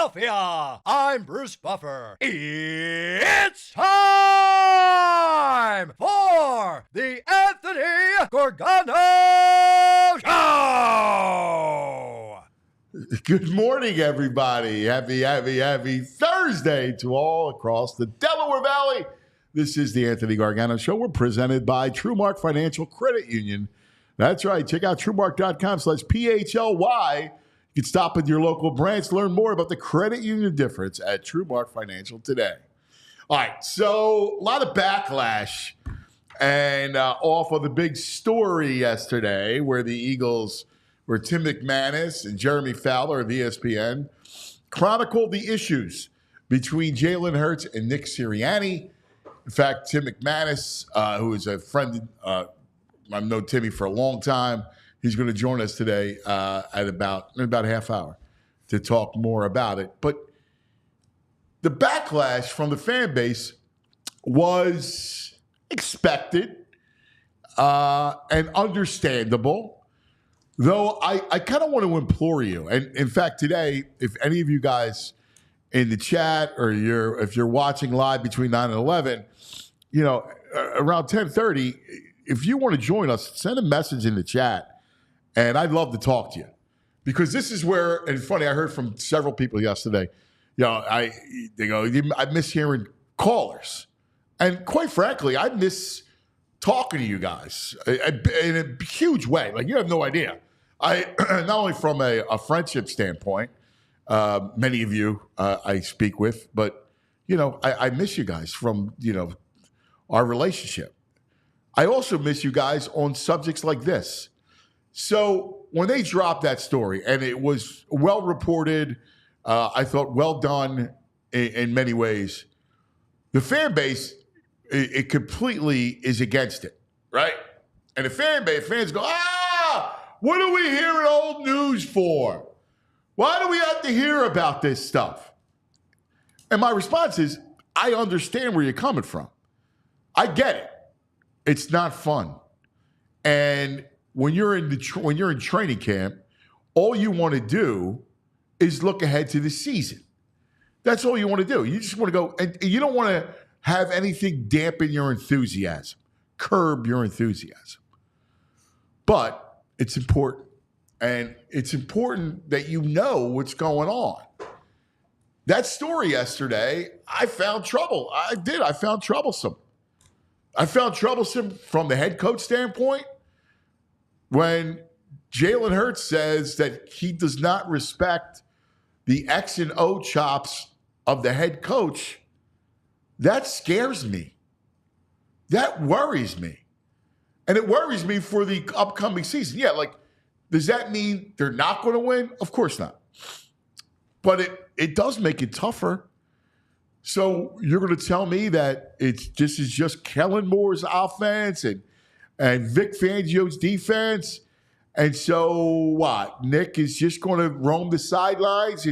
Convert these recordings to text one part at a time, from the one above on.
Philadelphia. I'm Bruce Buffer. It's time for the Anthony Gargano Show. Good morning, everybody. Happy Thursday to all across the Delaware Valley. This is the Anthony Gargano Show. We're presented by TrueMark Financial Credit Union. That's right. Check out TrueMark.com/PHLY. You can stop at your local branch, learn more about the credit union difference at TrueMark Financial today. All right, so a lot of backlash and off of the big story yesterday where the Eagles, where Tim McManus and Jeremy Fowler of ESPN chronicled the issues between Jalen Hurts and Nick Sirianni. In fact, Tim McManus, who is a friend, I've known Timmy for a long time. He's going to join us today in about a half hour to talk more about it. But the backlash from the fan base was expected and understandable, though I kind of want to implore you. And in fact, today, if any of you guys in the chat or if you're watching live between 9 and 11, around 10:30, if you want to join us, send a message in the chat. And I'd love to talk to you because this is where, and funny, I heard from several people yesterday, I miss hearing callers. And quite frankly, I miss talking to you guys in a huge way. Like, you have no idea. Not only from a friendship standpoint, many of you I speak with, but, I miss you guys from, our relationship. I also miss you guys on subjects like this. So when they dropped that story, and it was well reported, I thought well done in many ways, the fan base, it completely is against it, right? And the fans go, what are we hearing old news for? Why do we have to hear about this stuff? And my response is, I understand where you're coming from. I get it. It's not fun. And when you're in training camp, all you want to do is look ahead to the season. That's all you want to do. You just want to go, and you don't want to have anything dampen your enthusiasm, curb your enthusiasm. But it's important. And it's important that you know what's going on. That story yesterday, I found trouble. I found troublesome. I found troublesome from the head coach standpoint. When Jalen Hurts says that he does not respect the X and O chops of the head coach, that scares me. That worries me. And it worries me for the upcoming season. Yeah, does that mean they're not going to win? Of course not. But it does make it tougher. So you're going to tell me that this is just Kellen Moore's offense and Vic Fangio's defense. And so what? Nick is just going to roam the sidelines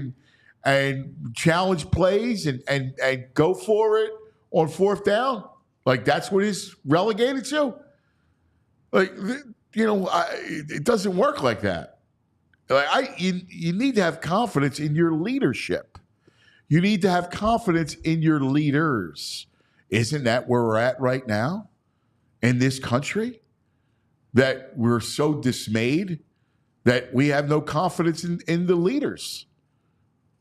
and challenge plays and go for it on fourth down? Like, that's what he's relegated to? It doesn't work like that. You need to have confidence in your leadership. You need to have confidence in your leaders. Isn't that where we're at right now in this country? That we're so dismayed that we have no confidence in the leaders.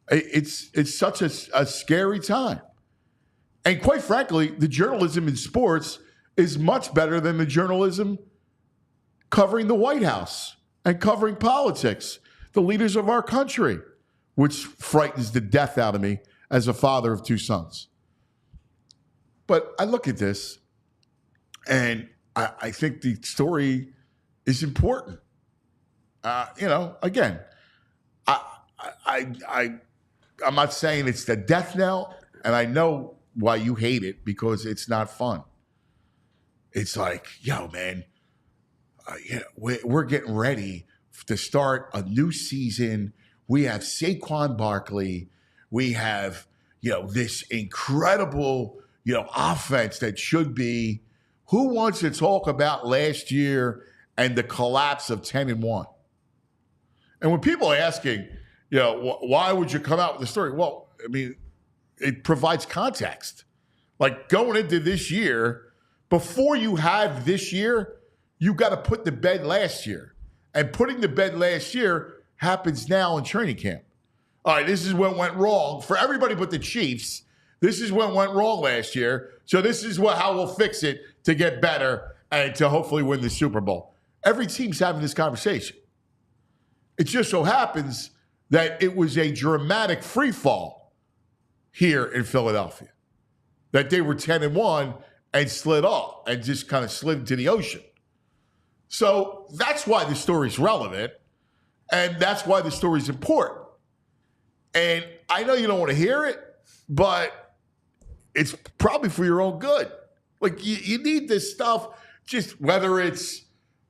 It's such a scary time. And quite frankly, the journalism in sports is much better than the journalism covering the White House and covering politics, the leaders of our country, which frightens the death out of me as a father of two sons. But I look at this, and I think the story is important. Again, I'm not saying it's the death knell, and I know why you hate it, because it's not fun. It's like, man, we're getting ready to start a new season. We have Saquon Barkley. We have, this incredible, offense that should be. Who wants to talk about last year and the collapse of 10-1? And when people are asking, why would you come out with the story? Well, I mean, it provides context. Like going into this year, before you have this year, you got to put to bed last year. And putting to bed last year happens now in training camp. All right, this is what went wrong for everybody but the Chiefs. This is what went wrong last year. So this is how we'll fix it to get better and to hopefully win the Super Bowl. Every team's having this conversation. It just so happens that it was a dramatic free fall here in Philadelphia. That they were 10-1 and slid off and just kind of slid into the ocean. So that's why the story's relevant, and that's why the story's important. And I know you don't want to hear it, but it's probably for your own good. Like, you need this stuff, just whether it's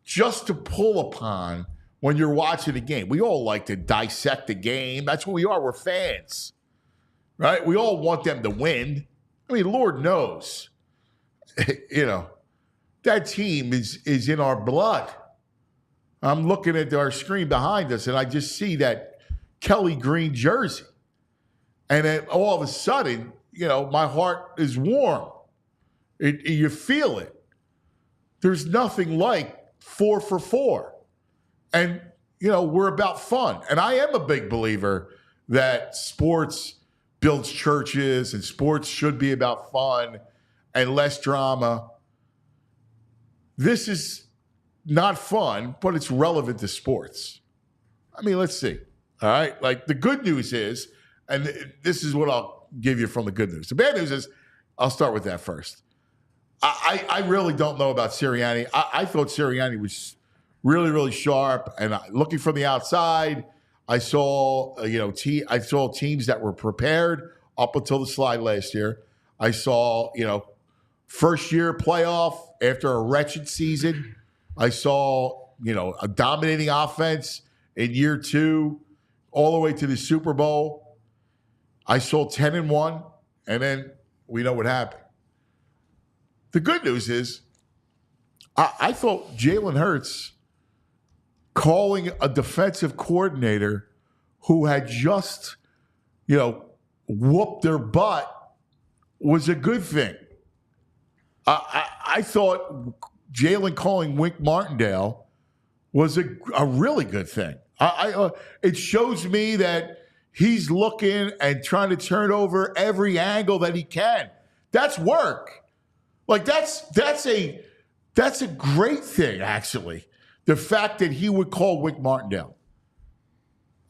just to pull upon when you're watching a game. We all like to dissect the game. That's what we are. We're fans, right? We all want them to win. I mean, Lord knows, that team is in our blood. I'm looking at our screen behind us, and I just see that Kelly green jersey. And then all of a sudden, my heart is warm. You feel it. There's nothing like 4 for 4. And, we're about fun. And I am a big believer that sports builds churches and sports should be about fun and less drama. This is not fun, but it's relevant to sports. I mean, let's see. All right? Like, the good news is, and this is what I'll give you from the good news. The bad news is, I'll start with that first. I really don't know about Sirianni. I thought Sirianni was really, really sharp. And looking from the outside, I saw, I saw teams that were prepared up until the slide last year. I saw, first year playoff after a wretched season. I saw, a dominating offense in year 2 all the way to the Super Bowl. I saw 10-1, and then we know what happened. The good news is I thought Jalen Hurts calling a defensive coordinator who had just, whooped their butt was a good thing. I thought Jalen calling Wink Martindale was a really good thing. It shows me that he's looking and trying to turn over every angle that he can. That's work. Like, that's a great thing, actually. The fact that he would call Wink Martindale.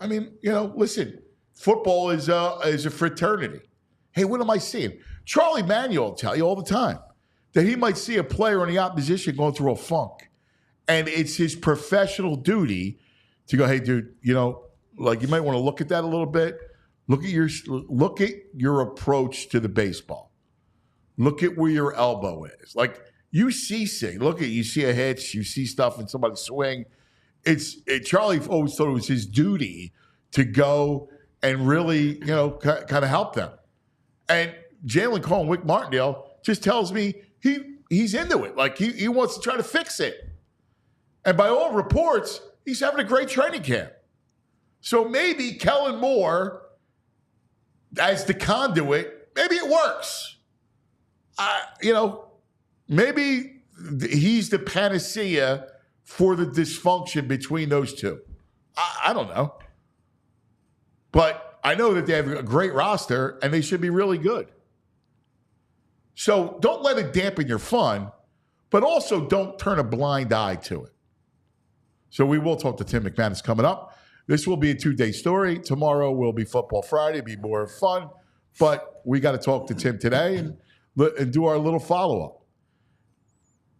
I mean, listen, football is a fraternity. Hey, what am I seeing? Charlie Manuel will tell you all the time that he might see a player on the opposition going through a funk. And it's his professional duty to go, hey, dude, you might want to look at that a little bit. Look at your approach to the baseball. Look at where your elbow is. Like, you see you see a hitch, you see stuff in somebody's swing. Charlie always thought it was his duty to go and really, kind of help them. And Jalen calling Wink Martindale just tells me he's into it. Like, he wants to try to fix it. And by all reports, he's having a great training camp. So maybe Kellen Moore, as the conduit, maybe it works. Maybe he's the panacea for the dysfunction between those two. I don't know. But I know that they have a great roster, and they should be really good. So don't let it dampen your fun, but also don't turn a blind eye to it. So we will talk to Tim McManus coming up. This will be a 2-day story. Tomorrow will be Football Friday. It'll be more fun. But we got to talk to Tim today and do our little follow-up.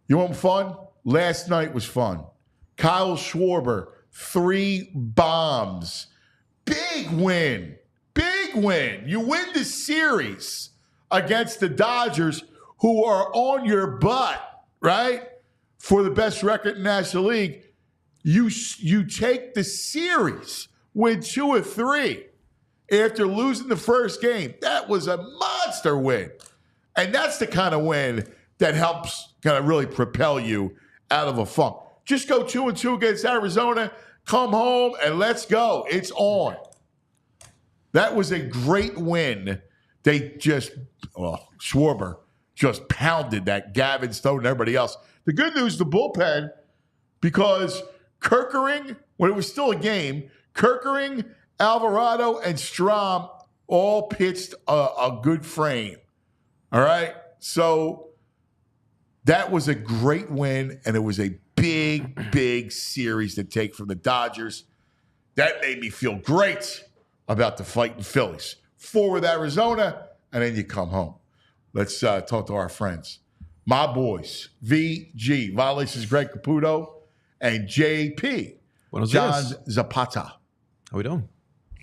You want fun? Last night was fun. Kyle Schwarber, 3 bombs. Big win. Big win. You win the series against the Dodgers, who are on your butt, right? For the best record in the National League. You take the series, win 2 of 3 after losing the first game. That was a monster win. And that's the kind of win that helps kind of really propel you out of a funk. Just go 2-2 against Arizona, come home, and let's go. It's on. That was a great win. They Schwarber just pounded that Gavin Stone and everybody else. The good news, the bullpen, because Kerkering, when it was still a game, Kerkering, Alvarado, and Strom all pitched a good frame. All right? So that was a great win, and it was a big, big series to take from the Dodgers. That made me feel great about the fighting Phillies. 4 with Arizona, and then you come home. Let's talk to our friends. My boys, VG, Violations Greg Caputo, and JP, John Zapata. How we doing?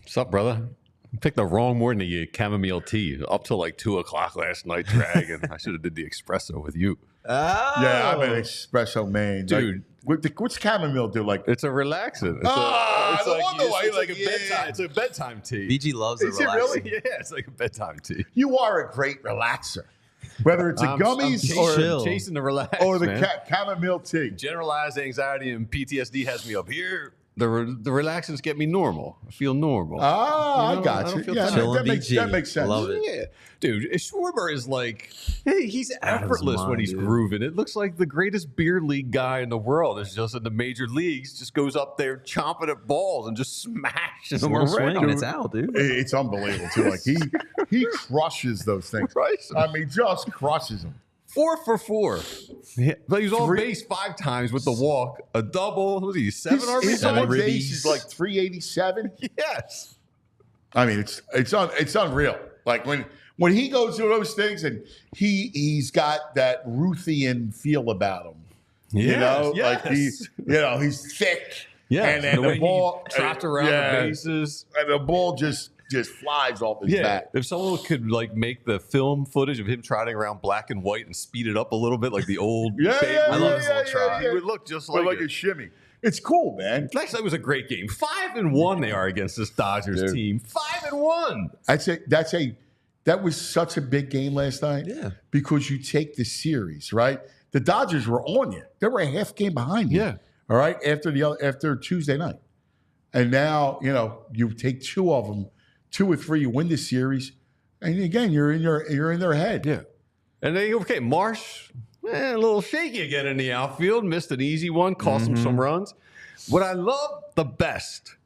What's up, brother? I picked the wrong morning to get chamomile tea. Up till like 2 o'clock last night, dragging. I should have did the espresso with you. Oh. Yeah, I'm an espresso man. Dude. Like, what's chamomile do? Like, it's a relaxant. It's a bedtime tea. BG loves it. Is it really? Yeah, it's like a bedtime tea. You are a great relaxer. Whether it's gummies or chasing the relax, or the chamomile tea. Generalized anxiety and PTSD has me up here. The relaxants get me normal. I feel normal. Ah, I got you. Yeah, that makes sense. Love it. Yeah. Dude, Schwarber is like, he's effortless when he's grooving. It looks like the greatest beer league guy in the world is just in the major leagues, just goes up there chomping at balls and just smashing them around. Swing and it's out, dude. It's unbelievable, too. Like, he crushes those things. I mean, just crushes them. 4 for 4. But he's on base 5 times with the walk. A double. What was he? 7 RBIs? His on base is like 387. Yes. I mean, it's unreal. Like when he goes through those things and he's got that Ruthian feel about him. You know? Yes. Like he's thick. Yeah. And then the ball trapped around the bases. And the ball just flies off his bat. If someone could like make the film footage of him trotting around black and white and speed it up a little bit like the old I love his little trot. He would look just like a shimmy. It's cool, man. Last night was a great game. 5-1 they are against this Dodgers team. 5-1. That was such a big game last night. Yeah. Because you take the series, right? The Dodgers were on you. They were a half game behind you. Yeah. All right. After Tuesday night. And now, you take 2 of them. 2 or 3, you win the series, and again, you're in their head. Yeah, and Marsh, a little shaky again in the outfield, missed an easy one, cost him some runs. What I love the best,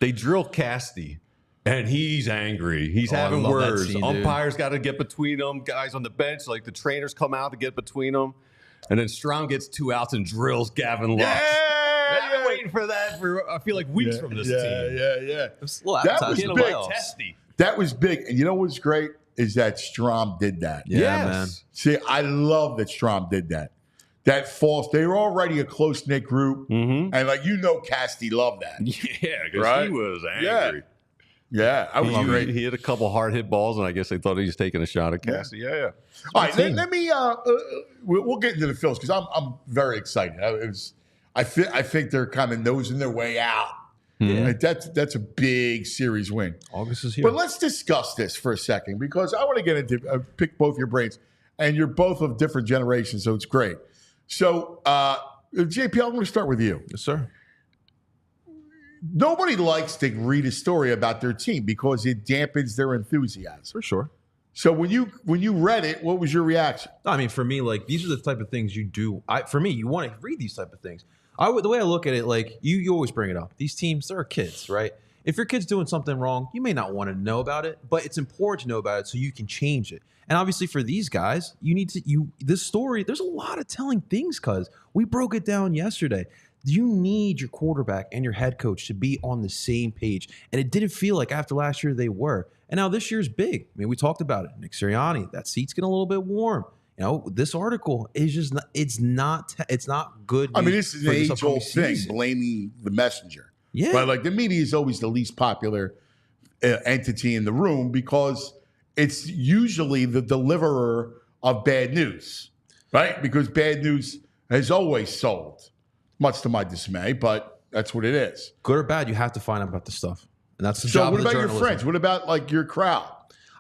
they drill Casty, and he's angry. He's having words. Umpires got to get between them. Guys on the bench, like the trainers, come out to get between them, and then Strom gets 2 outs and drills Gavin Lux. I've been waiting for that for I feel like weeks from this team. Yeah. That was big. Testy. That was big. And you know what's great is that Strom did that. Yeah, man. See, I love that Strom did that. That false. They were already a close-knit group. And Casty loved that. Yeah, because he was angry. Yeah, I was great. He hit a couple hard hit balls, and I guess they thought he was taking a shot at Casty. Yeah. All right, let me. We'll get into the Phils because I'm very excited. I think they're kind of nosing their way out. Yeah. That's a big series win. August is here. But let's discuss this for a second because I want to get into pick both your brains, and you're both of different generations, so it's great. So, JP, I'm going to start with you. Yes, sir. Nobody likes to read a story about their team because it dampens their enthusiasm. For sure. So when you read it, what was your reaction? I mean, for me, like these are the type of things you do. For me, you want to read these type of things. The way I look at it, like you always bring it up. These teams, they're kids, right? If your kid's doing something wrong, you may not want to know about it, but it's important to know about it so you can change it. And obviously for these guys, this story, there's a lot of telling things because we broke it down yesterday. You need your quarterback and your head coach to be on the same page. And it didn't feel like after last year they were. And now this year's big. I mean, we talked about it. Nick Sirianni, that seat's getting a little bit warm. This article is just not, it's not good. I mean, this is an age-old thing, blaming the messenger. Yeah. Right? Like the media is always the least popular entity in the room because it's usually the deliverer of bad news, right? Because bad news has always sold, much to my dismay, but that's what it is. Good or bad, you have to find out about the stuff. And that's the job of the journalism. So what about your friends? What about like your crowd?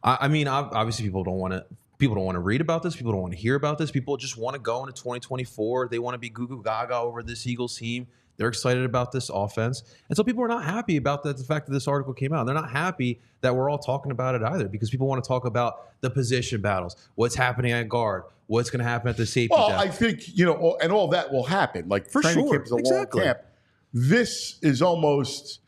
I mean, obviously people don't want to read about this. People don't want to hear about this. People just want to go into 2024. They want to be goo goo gaga over this Eagles team. They're excited about this offense. And so people are not happy about the fact that this article came out. They're not happy that we're all talking about it either, because people want to talk about the position battles, what's happening at guard, what's going to happen at the safety Well, depth. I think, and all that will happen. Like For training sure. camp is a Exactly. long camp. This is almost,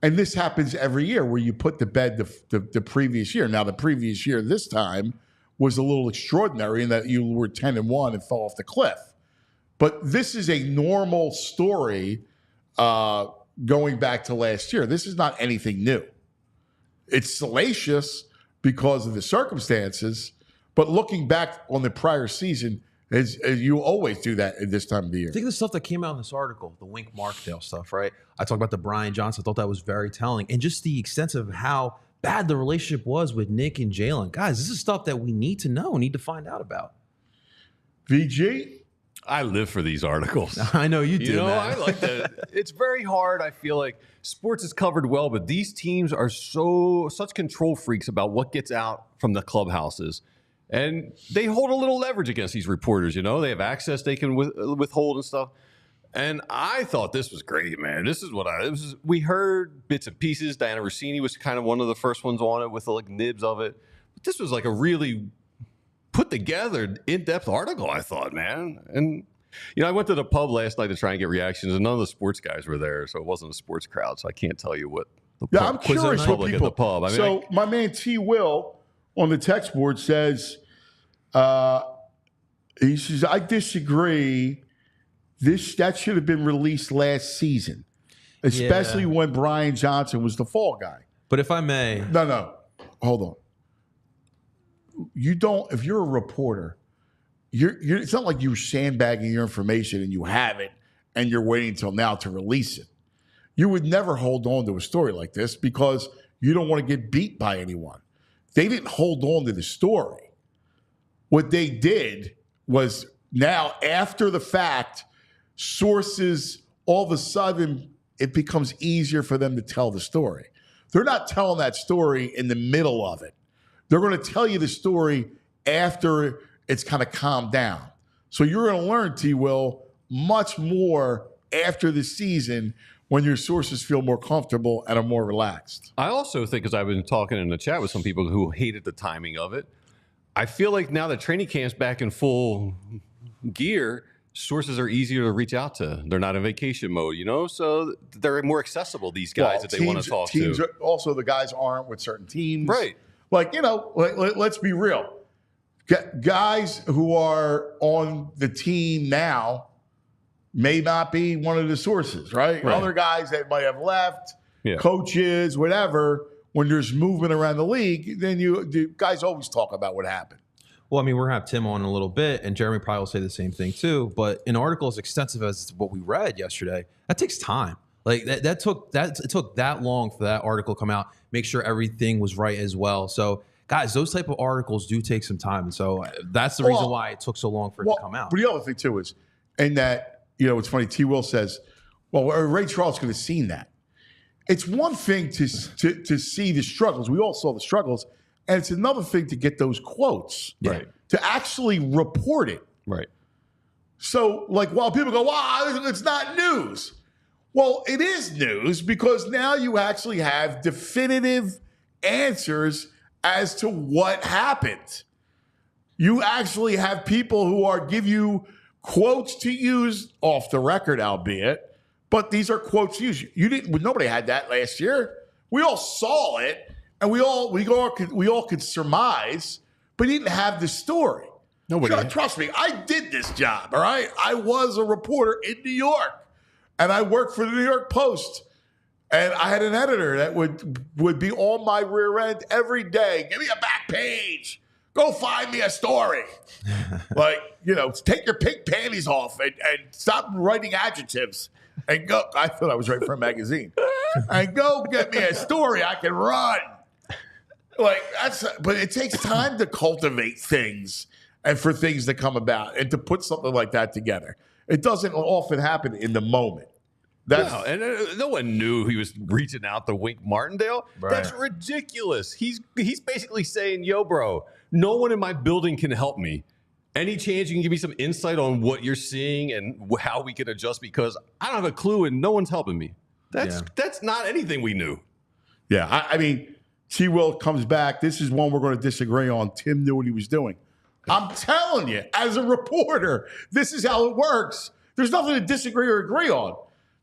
and this happens every year where you put to bed the previous year. Now, the previous year this time was a little extraordinary in that you were 10-1 and fell off the cliff. But this is a normal story going back to last year. This is not anything new. It's salacious because of the circumstances, but looking back on the prior season, as you always do that at this time of the year. Think of the stuff that came out in this article, the Wink Markdale stuff, right? I talked about the Brian Johnson. I thought that was very telling. And just the extent of how bad the relationship was with Nick and Jalen. Guys, this is stuff that we need to know, need to find out about. VG? I live for these articles. I know you do, You know, man. I like that. It's very hard. I feel like sports is covered well, but these teams are such control freaks about what gets out from the clubhouses. And they hold a little leverage against these reporters, you know. They have access they can withhold and stuff. And I thought this was great, man. This is what we heard bits and pieces. Diana Rossini was kind of one of the first ones on it with like nibs of it. But this was like a really put together in-depth article, I thought, man. And, you know, I went to the pub last night to try and get reactions, and none of the sports guys were there, so it wasn't a sports crowd, so I can't tell you what the Yeah, I'm curious what public people. at the pub. I mean, So my man T. Will on the text board says, he says, I disagree. That should have been released last season, especially when Brian Johnson was the fall guy. But if I may, No, hold on. You don't. If you're a reporter, it's not like you're sandbagging your information and you have it and you're waiting until now to release it. You would never hold on to a story like this because you don't want to get beat by anyone. They didn't hold on to the story. What they did was now, after the fact, sources, all of a sudden, it becomes easier for them to tell the story. They're not telling that story in the middle of it. They're going to tell you the story after it's kind of calmed down. So you're going to learn, T. Will, much more after the season when your sources feel more comfortable and are more relaxed. I also think, because I've been talking in the chat with some people who hated the timing of it, I feel like now that training camp's back in full gear, sources are easier to reach out to. They're not in vacation mode, you know? So they're more accessible, these guys, that they want to talk to. Also, the guys aren't with certain teams. Right. Like, you know, let's be real. Guys who are on the team now may not be one of the sources, right? Other guys that might have left, coaches, whatever, when there's movement around the league, then the guys always talk about what happened. well, I mean, we're going to have Tim on in a little bit, and Jeremy probably will say the same thing too. But an article as extensive as what we read yesterday, that takes time. Like it took that long for that article to come out, make sure everything was right as well. So guys, those type of articles do take some time. And so that's the reason why it took so long for it to come out. But the other thing too is, and that, you know, it's funny, T. Will says, well, Ray Charles could have seen that. It's one thing to see the struggles. We all saw the struggles. And it's another thing to get those quotes. Right. To actually report it. Right. So, like, while people go, wow, it's not news. Well, it is news because now you actually have definitive answers as to what happened. You actually have people who are give you quotes to use off the record, albeit, but these are quotes to use. Nobody had that last year. We all saw it, and we all could surmise, but he didn't have the story. Nobody. Trust me, I did this job. All right, I was a reporter in New York. And I worked for the New York Post. And I had an editor that would be on my rear end every day. Give me a back page. Go find me a story. Like, you know, take your pink panties off and stop writing adjectives. And go. I thought I was writing for a magazine. And go get me a story I can run. Like, but it takes time to cultivate things and for things to come about and to put something like that together. It doesn't often happen in the moment. No one knew he was reaching out to Wink Martindale. Right. That's ridiculous. He's basically saying, yo, bro, no one in my building can help me. Any chance you can give me some insight on what you're seeing and how we can adjust? Because I don't have a clue and no one's helping me. That's not anything we knew. Yeah, I mean, T-Will comes back. This is one we're going to disagree on. Tim knew what he was doing. I'm telling you, as a reporter, this is how it works. There's nothing to disagree or agree on.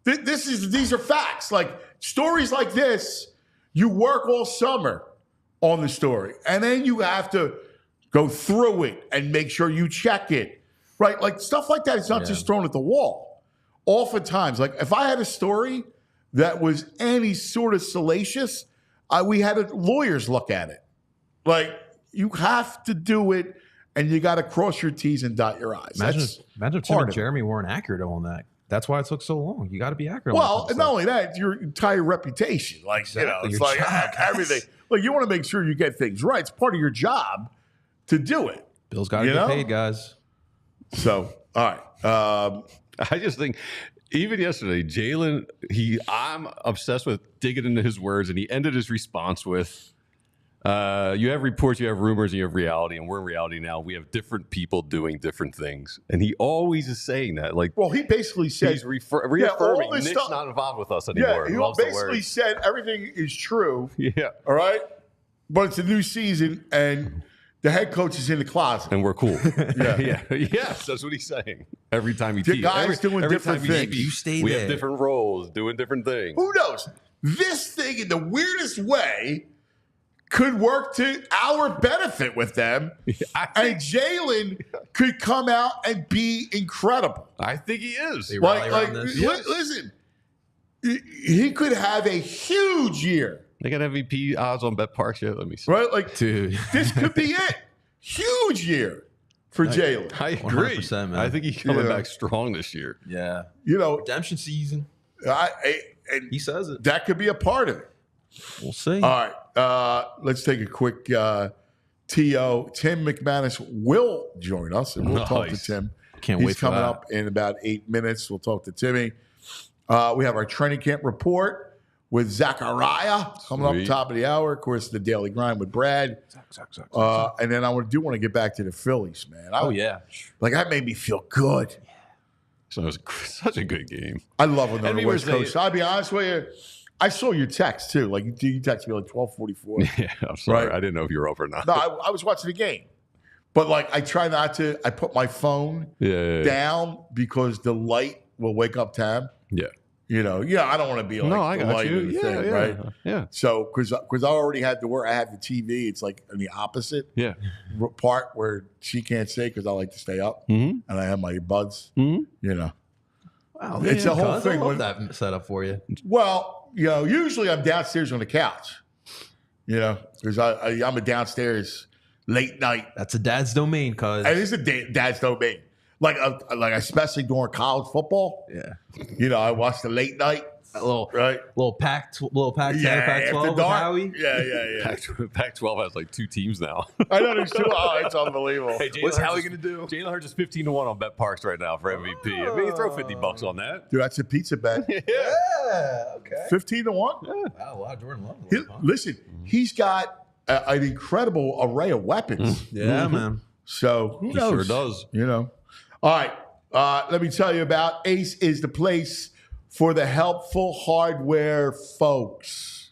These are facts. Like stories like this, you work all summer on the story, and then you have to go through it and make sure you check it, right? Like stuff like that is not just thrown at the wall. Oftentimes, like if I had a story that was any sort of salacious, we had lawyers look at it. Like you have to do it. And you got to cross your T's and dot your I's. Imagine if Tim and Jeremy weren't accurate on that. That's why it took so long. You got to be accurate. Well, and not only that, your entire reputation. Like, Exactly. it's Your like job, everything. Like, you want to make sure you get things right. It's part of your job to do it. Bill's got to get paid, guys. So, all right. I just think even yesterday, Jalen, I'm obsessed with digging into his words, and he ended his response with, you have reports, you have rumors, and you have reality, and we're in reality now. We have different people doing different things, and he always is saying that. Like, well, he basically said he's reaffirming Nick's stuff, not involved with us anymore. Yeah, he basically said everything is true. Yeah, all right, but it's a new season, and the head coach is in the closet, and we're cool. Yeah, yes, that's what he's saying. Every time he the teases, guys doing different things. You stay we there. have different roles, doing different things. Who knows? This thing, in the weirdest way, could work to our benefit with them. And Jalen could come out and be incredible. I think he is. Listen, he could have a huge year. They got MVP odds on Bet Parks yet? Let me see. Right? Like, Dude. This could be it. Huge year for Jalen. I agree. 100%, man. I think he's coming back strong this year. Yeah. Redemption season. And He says it. that could be a part of it. We'll see. All right. Let's take a quick TO. Tim McManus will join us, and we'll talk to Tim. Can't wait for He's coming that. up in about 8 minutes. We'll talk to Timmy. We have our training camp report with Zachariah coming up top of the hour. Of course, the Daily Grind with Brad. And then I do want to get back to the Phillies, man. Like, that made me feel good. So it was such a good game. I love when they're on the we were West Coast. I'll be honest with you. I saw your text, too. Like, you texted me like 12:44. Yeah, I'm sorry. Right. I didn't know if you were up or not. No, I was watching the game. But, like, I try not to. I put my phone down because the light will wake up Tam. Yeah. I don't want to be like I the got light you. of the Yeah, thing, yeah. right? Yeah. So, because I already had I have the TV. It's like in the opposite part where she can't stay because I like to stay up. Mm-hmm. And I have my buds, Wow, It's a whole thing I love when- that setup for you. Well, usually I'm downstairs on the couch, because I'm a downstairs late night. That's a dad's domain, cuz. And it's a dad's domain. Like especially during college football. Yeah. I watch the late night. A little Pac 10, Pac 12 after with dark. Howie. Yeah. Pac-12 has like 2 teams now. I know there's 2. Oh, it's unbelievable. Hey, What's Howie going to do? Jalen Hurts is 15-1 on Bet Parks right now for MVP. I mean, you throw $50 on that. Dude, that's a pizza bet. Yeah. Okay. 15-1. Wow, Jordan Love. Listen, he's got an incredible array of weapons. Yeah, man. So who He knows? sure does. All right. Let me tell you about Ace is the place for the helpful hardware folks.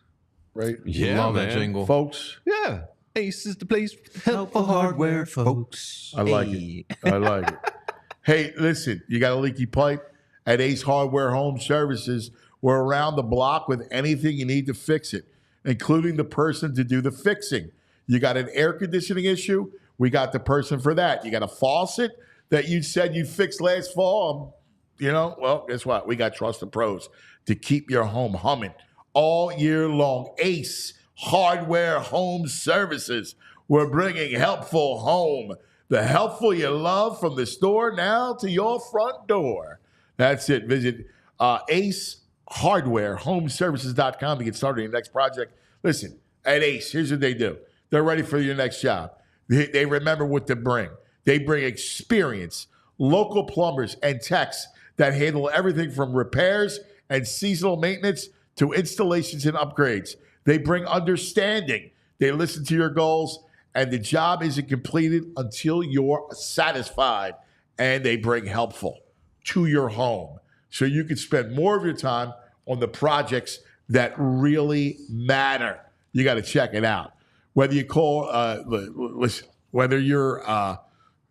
Right? Yeah, Love that man. jingle. Folks. Yeah. Ace is the place for Helpful hardware, folks. I like it. I like it. Hey, listen, you got a leaky pipe? At Ace Hardware Home Services, we're around the block with anything you need to fix it, including the person to do the fixing. You got an air conditioning issue? We got the person for that. You got a faucet that you said you fixed last fall? Well, guess what? We got trusted pros to keep your home humming all year long. Ace Hardware Home Services. We're bringing helpful home. The helpful you love from the store now to your front door. That's it. Visit AceHardwareHomeservices.com to get started on your next project. Listen, at Ace, here's what they do. They're ready for your next job. They remember what to bring. They bring experience, local plumbers and techs that handle everything from repairs and seasonal maintenance to installations and upgrades. They bring understanding. They listen to your goals, and the job isn't completed until you're satisfied, and they bring helpful to your home so you can spend more of your time on the projects that really matter. You got to check it out. Whether you call, listen, whether you're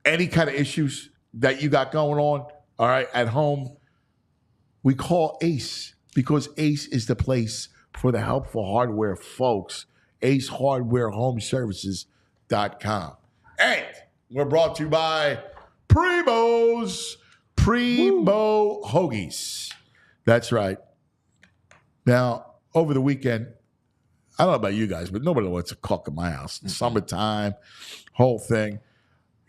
any kind of issues that you got going on, all right, at home, we call Ace because Ace is the place for the helpful hardware folks. Ace Hardware Home Services.com. And we're brought to you by Primo's Primo Hoagies. That's right. Now, over the weekend, I don't know about you guys, but nobody wants to cook in my house. Summertime, whole thing.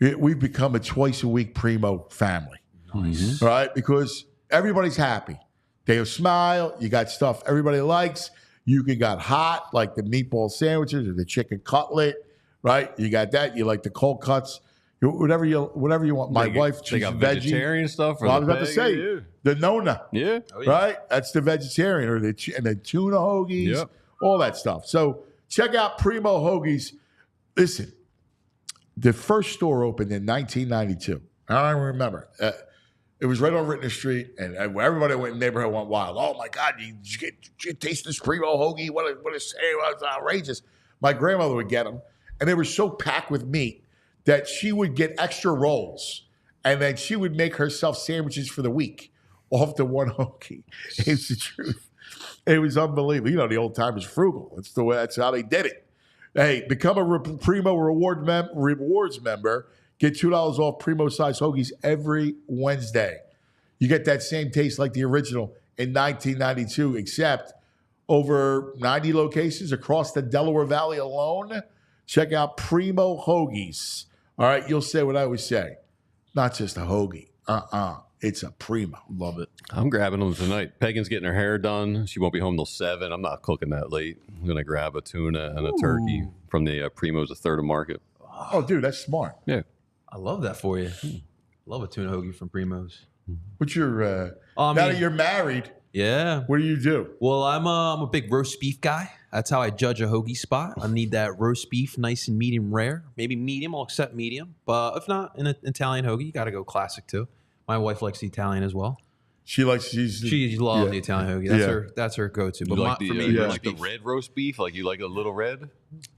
We've become a twice-a-week Primo family. Nice. Right? Because everybody's happy. They smile. You got stuff everybody likes. You can got hot, like the meatball sandwiches or the chicken cutlet, right? You got that. You like the cold cuts. Whatever you want. My wife, they she's got veggie. vegetarian stuff. Well, I was about to say the Nona, Yeah. Oh, yeah. right? That's the vegetarian, or and the tuna hoagies, Yep. all that stuff. So check out Primo Hoagies. Listen, the first store opened in 1992. I remember. It was right on Rittner Street, and everybody in the neighborhood went wild. Oh my God, did you taste this Primo hoagie? What a sandwich! It's outrageous. My grandmother would get them, and they were so packed with meat that she would get extra rolls, and then she would make herself sandwiches for the week off the one hoagie. It's the truth. It was unbelievable. You know, the old timers frugal. That's how they did it. Hey, become a Primo rewards member. Get $2 off Primo size hoagies every Wednesday. You get that same taste like the original in 1992, except over 90 locations across the Delaware Valley alone. Check out Primo Hoagies. All right, you'll say what I always say. Not just a hoagie. It's a Primo. Love it. I'm grabbing them tonight. Peggin's getting her hair done. She won't be home till 7. I'm not cooking that late. I'm going to grab a tuna and a turkey from the Primo's, a third of market. Oh, dude, that's smart. Yeah. I love that for you. Love a tuna hoagie from Primo's. What's your, I now mean- that you're married, Yeah. what do you do? Well, I'm a big roast beef guy. That's how I judge a hoagie spot. I need that roast beef nice and medium rare. Maybe medium, I'll accept medium. But if not, in an Italian hoagie, you got to go classic too. My wife likes the Italian as well. She loves She loves the Italian hoagie. That's her go-to. But You like, for the, me, you roast like the beef. red roast beef? Like you like a little red?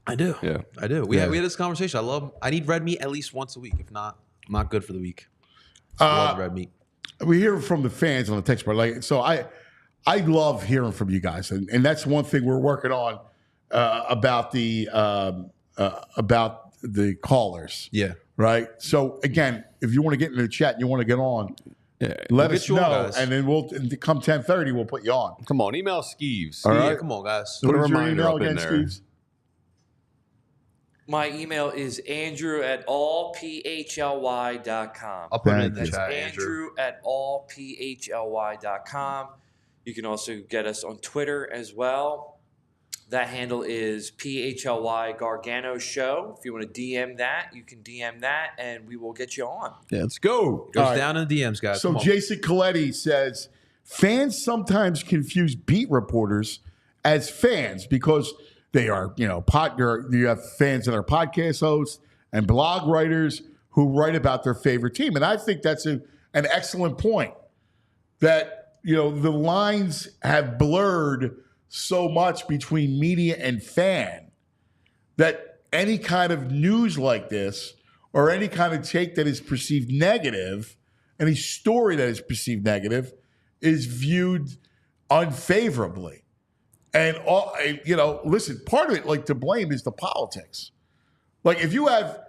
I do. Yeah. I do. We had this conversation. I need red meat at least once a week. If not, I'm not good for the week. I love red meat. We hear from the fans on the text board. I love hearing from you guys, and that's one thing we're working on about the callers. Yeah. Right. So again, if you want to get in the chat and you want to get on, let We'll us get you on, know, guys. and then come 10:30, we'll put you on. Come on, email Skeeves. All Yeah, right. come on, guys. So Put a what is your reminder email up in again, there. Steves? My email is andrew@allphly.com. I'll put it in the Thank you. chat, Andrew. andrew@allphly.com. You can also get us on Twitter as well. That handle is PHLY Gargano Show. If you want to DM that, you can DM that, and we will get you on. Yeah, let's go. Goes All right. down in the DMs, guys. So Come on. Jason Coletti says fans sometimes confuse beat reporters as fans because they are, you have fans that are podcast hosts and blog writers who write about their favorite team. And I think that's an excellent point that, the lines have blurred so much between media and fan that any kind of news like this or any kind of take that is perceived negative, any story that is perceived negative, is viewed unfavorably. And, listen, part of it, to blame is the politics. If you have,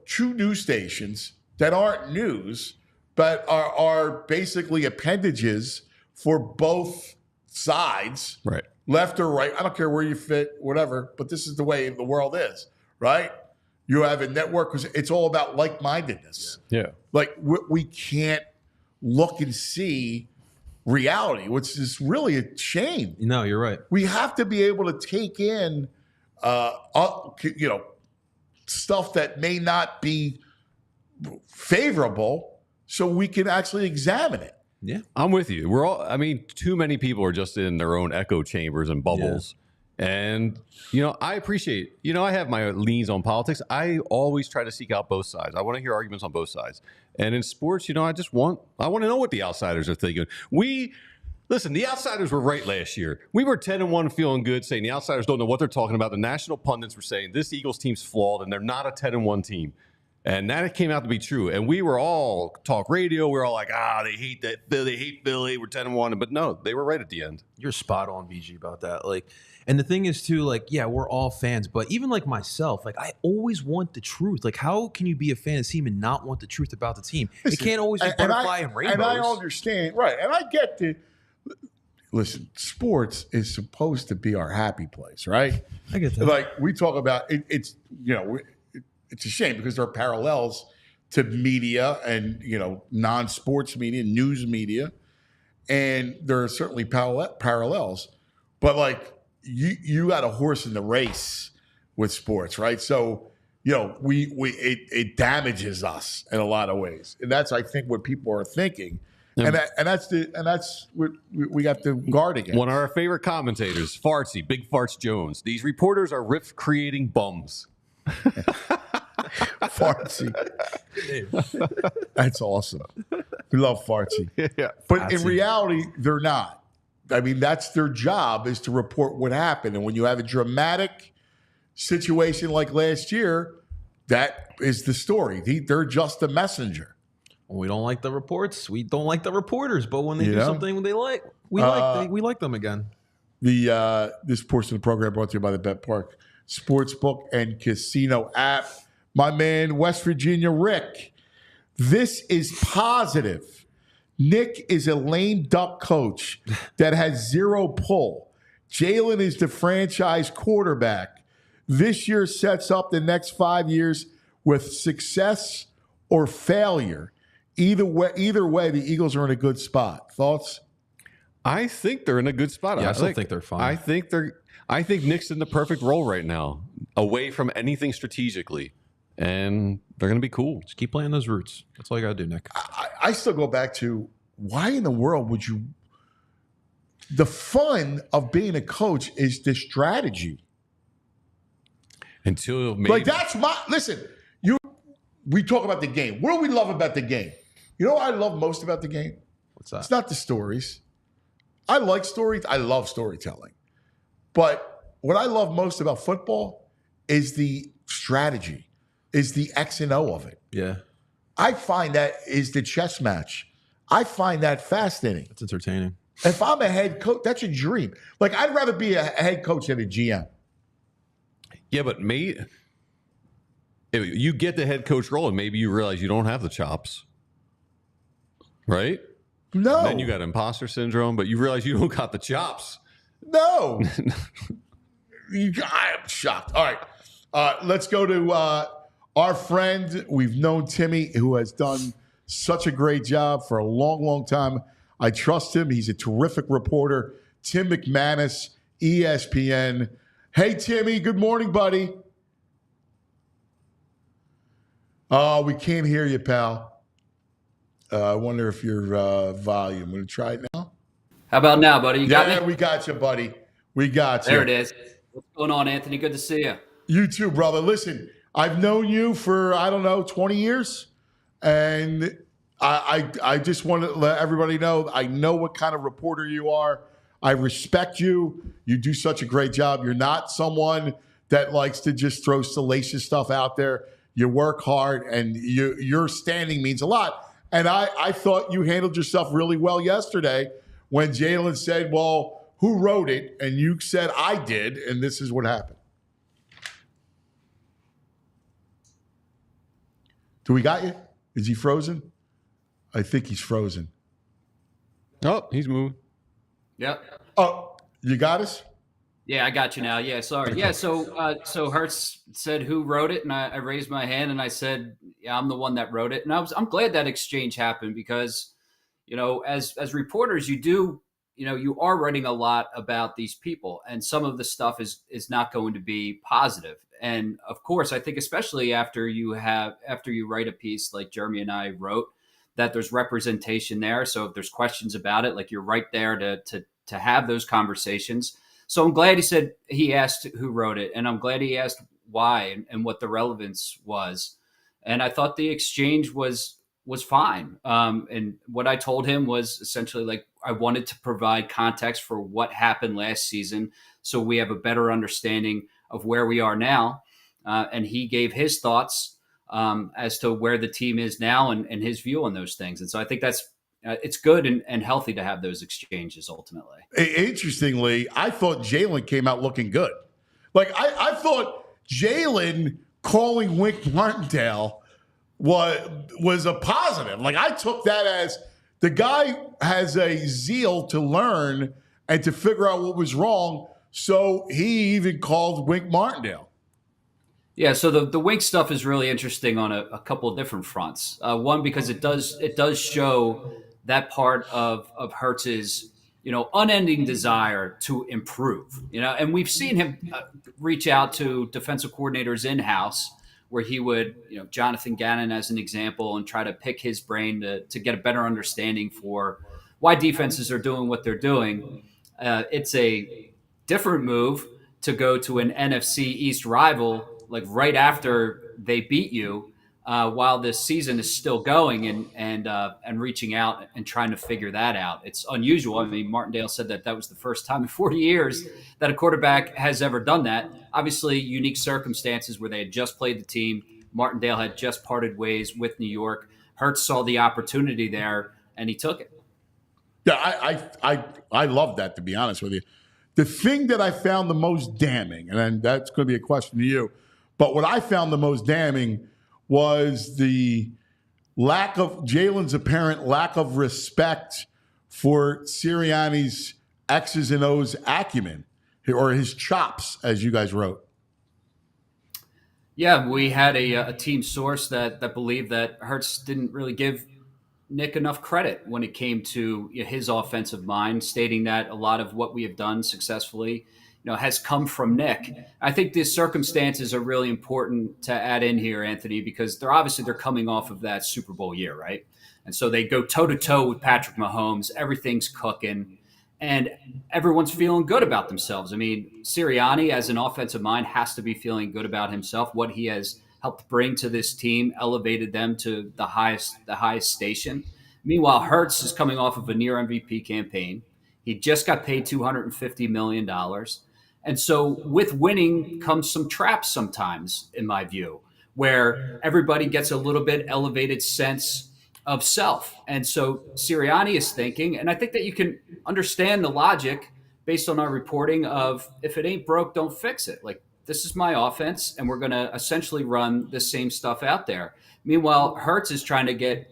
true news stations that aren't news, but are basically appendages for both sides, Right. left or right, I don't care where you fit, whatever, but this is the way the world is, right? You have a network because it's all about like-mindedness. Yeah. We can't look and see reality, which is really a shame. No, you're right. We have to be able to take in, stuff that may not be favorable, so we can actually examine it. Yeah. I'm with you. Too many people are just in their own echo chambers and bubbles. And, I appreciate, I have my leans on politics. I always try to seek out both sides. I want to hear arguments on both sides. And in sports, I want to know what the outsiders are thinking. Listen, the outsiders were right last year. We were 10-1 feeling good, saying the outsiders don't know what they're talking about. The national pundits were saying this Eagles team's flawed and they're not a 10-1 team. And that came out to be true. And we were all talk radio. We were all like, they hate that. They hate Philly. We're 10-1. But no, they were right at the end. You're spot on, BG, about that. And the thing is too, we're all fans, but even like myself, I always want the truth. How can you be a fan of the team and not want the truth about the team? It can't always be butterfly and rainbows. And I understand, right? And I get the. Listen, sports is supposed to be our happy place, right? I get that. We talk about it, it's it's a shame because there are parallels to media and non-sports media, news media, and there are certainly parallels. But you got a horse in the race with sports, right? So it damages us in a lot of ways, and that's I think what people are thinking. And that's what we got to guard against. One of our favorite commentators, Fartsy, Big Farts Jones. These reporters are riff-creating bums. Fartsy. That's awesome. We love Fartsy. Yeah. But in reality, they're not. I mean, that's their job is to report what happened. And when you have a dramatic situation like last year, that is the story. They're just a messenger. We don't like the reports. We don't like the reporters. But when they do something they like, we like them again. This portion of the program brought to you by the Bet Park Sportsbook and Casino app. My man, West Virginia Rick. This is positive. Nick is a lame duck coach that has zero pull. Jalen is the franchise quarterback. This year sets up the next 5 years with success or failure. Either way, the Eagles are in a good spot. Thoughts? I think they're in a good spot. Yeah, I still think they're fine. I think Nick's in the perfect role right now, away from anything strategically, and they're going to be cool. Just keep playing those roots. That's all you got to do, Nick. I still go back to why in the world would you? The fun of being a coach is the strategy. Until maybe that's listen. We talk about the game. What do we love about the game? You know what I love most about the game? What's that? It's not the stories. I like stories. I love storytelling. But what I love most about football is the strategy, is the X and O of it. Yeah. I find that is the chess match. I find that fascinating. It's entertaining. If I'm a head coach, that's a dream. I'd rather be a head coach than a GM. Yeah, but you get the head coach role and maybe you realize you don't have the chops. Right? No. And then you got imposter syndrome, but you realize you don't got the chops. No. I am shocked. All right. Let's go to our friend. We've known Timmy, who has done such a great job for a long, long time. I trust him. He's a terrific reporter. Tim McManus, ESPN. Hey, Timmy. Good morning, buddy. Oh, we can't hear you, pal. I wonder if your volume. I'm going to try it now. How about now, buddy? You got me? We got you, buddy. We got you. There it is. What's going on, Anthony? Good to see you. You too, brother. Listen, I've known you for, 20 years. And I just want to let everybody know, I know what kind of reporter you are. I respect you. You do such a great job. You're not someone that likes to just throw salacious stuff out there. You work hard, and your standing means a lot. And I thought you handled yourself really well yesterday when Jalen said, well, who wrote it? And you said, I did, and this is what happened. Do we got you? Is he frozen? I think he's frozen. Oh, he's moving. Yep. Oh, you got us? Yeah, I got you now. Yeah, sorry. Yeah, so Hertz said who wrote it, and I raised my hand and I said, yeah, I'm the one that wrote it. And I'm glad that exchange happened because, as reporters, you are writing a lot about these people, and some of the stuff is not going to be positive. And of course, I think especially after you write a piece like Jeremy and I wrote, that there's representation there. So if there's questions about it, like you're right there to have those conversations. So I'm glad he asked who wrote it, and I'm glad he asked why and what the relevance was. And I thought the exchange was fine. And what I told him was essentially like I wanted to provide context for what happened last season, so we have a better understanding of where we are now. And he gave his thoughts as to where the team is now and his view on those things. And so I think that's it's good and healthy to have those exchanges ultimately. Interestingly, I thought Jalen came out looking good. Like I thought Jalen calling Wink Martindale was a positive. Like I took that as the guy has a zeal to learn and to figure out what was wrong. So he even called Wink Martindale. Yeah, so the Wink stuff is really interesting on a couple of different fronts. One, because it does show that part of Hurts's unending desire to improve. And we've seen him reach out to defensive coordinators in-house, where he would, Jonathan Gannon as an example, and try to pick his brain to get a better understanding for why defenses are doing what they're doing. It's a different move to go to an NFC East rival like right after they beat you, while this season is still going and reaching out and trying to figure that out. It's unusual. I mean, Martindale said that was the first time in 40 years that a quarterback has ever done that. Obviously, unique circumstances where they had just played the team. Martindale had just parted ways with New York. Hurts saw the opportunity there, and he took it. Yeah, I love that, to be honest with you. The thing that I found the most damning, and that's going to be a question to you, but what I found the most damning was the lack of Jalen's apparent lack of respect for Sirianni's X's and O's acumen, or his chops, as you guys wrote. Yeah, we had a team source that believed that Hurts didn't really give Nick enough credit when it came to his offensive mind, stating that a lot of what we have done successfully has come from Nick. I think the circumstances are really important to add in here, Anthony, because they're coming off of that Super Bowl year, right? And so they go toe-to-toe with Patrick Mahomes. Everything's cooking, and everyone's feeling good about themselves. I mean, Sirianni, as an offensive mind, has to be feeling good about himself, what he has helped bring to this team, elevated them to the highest station. Meanwhile, Hurts is coming off of a near MVP campaign. He just got paid $250 million. And so with winning comes some traps sometimes, in my view, where everybody gets a little bit elevated sense of self. And so Sirianni is thinking, and I think that you can understand the logic based on our reporting of, if it ain't broke, don't fix it. Like, this is my offense, and we're going to essentially run the same stuff out there. Meanwhile, Hurts is trying to get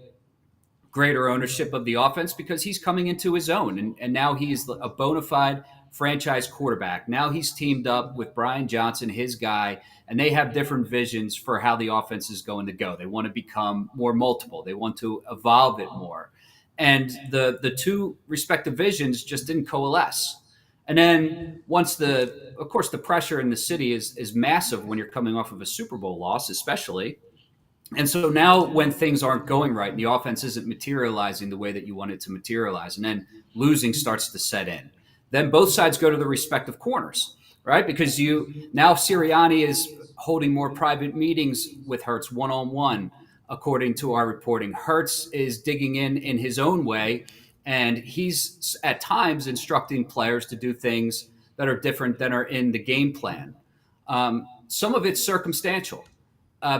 greater ownership of the offense because he's coming into his own, and now he's a bona fide franchise quarterback. Now he's teamed up with Brian Johnson, his guy, and they have different visions for how the offense is going to go. They want to become more multiple. They want to evolve it more. And the two respective visions just didn't coalesce. And then once of course, the pressure in the city is massive when you're coming off of a Super Bowl loss, especially. And so now when things aren't going right and the offense isn't materializing the way that you want it to materialize, and then losing starts to set in, then both sides go to the respective corners, right? Because now Sirianni is holding more private meetings with Hurts one-on-one, according to our reporting. Hurts is digging in his own way, and he's at times instructing players to do things that are different than are in the game plan. Some of it's circumstantial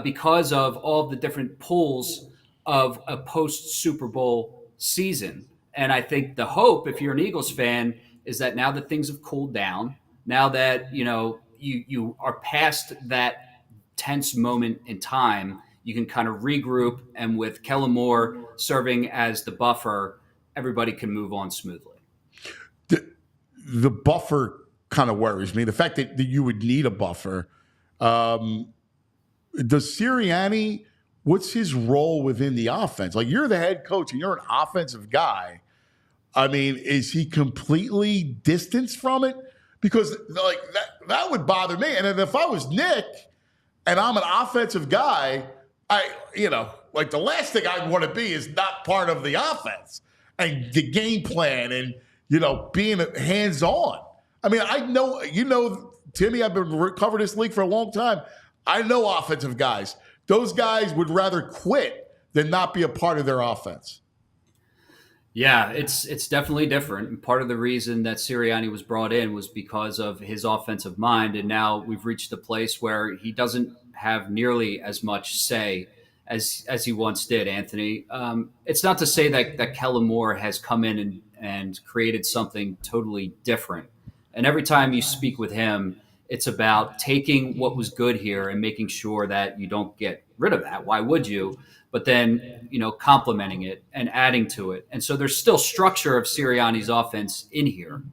because of all the different pulls of a post-Super Bowl season. And I think the hope, if you're an Eagles fan, is that now that things have cooled down, now that you are past that tense moment in time, you can kind of regroup, and with Kellen Moore serving as the buffer, everybody can move on smoothly. The buffer kind of worries me. The fact that you would need a buffer. Does Sirianni, what's his role within the offense? Like, you're the head coach and you're an offensive guy. I mean, is he completely distanced from it? Because like that would bother me. And if I was Nick and I'm an offensive guy, like the last thing I want to be is not part of the offense and the game plan and, being hands-on. I mean, I know, Timmy, I've been covering this league for a long time. I know offensive guys. Those guys would rather quit than not be a part of their offense. Yeah, it's definitely different. And part of the reason that Sirianni was brought in was because of his offensive mind. And now we've reached a place where he doesn't have nearly as much say as he once did, Anthony. It's not to say that Kellen Moore has come in and created something totally different. And every time you speak with him, it's about taking what was good here and making sure that you don't get rid of that. Why would you? But then, complementing it and adding to it. And so there's still structure of Sirianni's offense in here.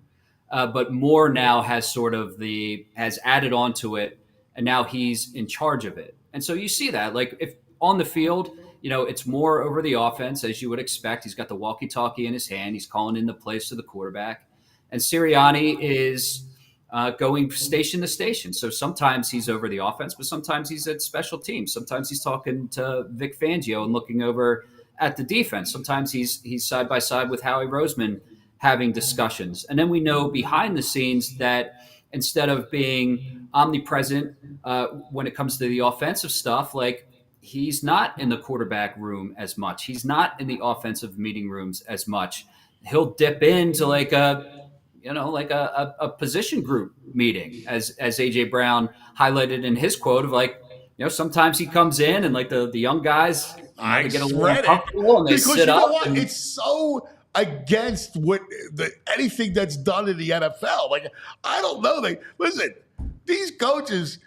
But Moore now has has added onto it, and now he's in charge of it. And so you see that, like, if on the field, it's more over the offense, as you would expect. He's got the walkie-talkie in his hand. He's calling in the plays to the quarterback. And Sirianni is going station to station. So sometimes he's over the offense, but sometimes he's at special teams. Sometimes he's talking to Vic Fangio and looking over at the defense. Sometimes he's side by side with Howie Roseman having discussions. And then we know behind the scenes that instead of being omnipresent when it comes to the offensive stuff, like, he's not in the quarterback room as much. He's not in the offensive meeting rooms as much. He'll dip into like a position group meeting, as AJ Brown highlighted in his quote of, like, sometimes he comes in and, like, the young guys get a little uncomfortable and they sit up. And it's so against anything that's done in the NFL. Like, I don't know. Listen, these coaches,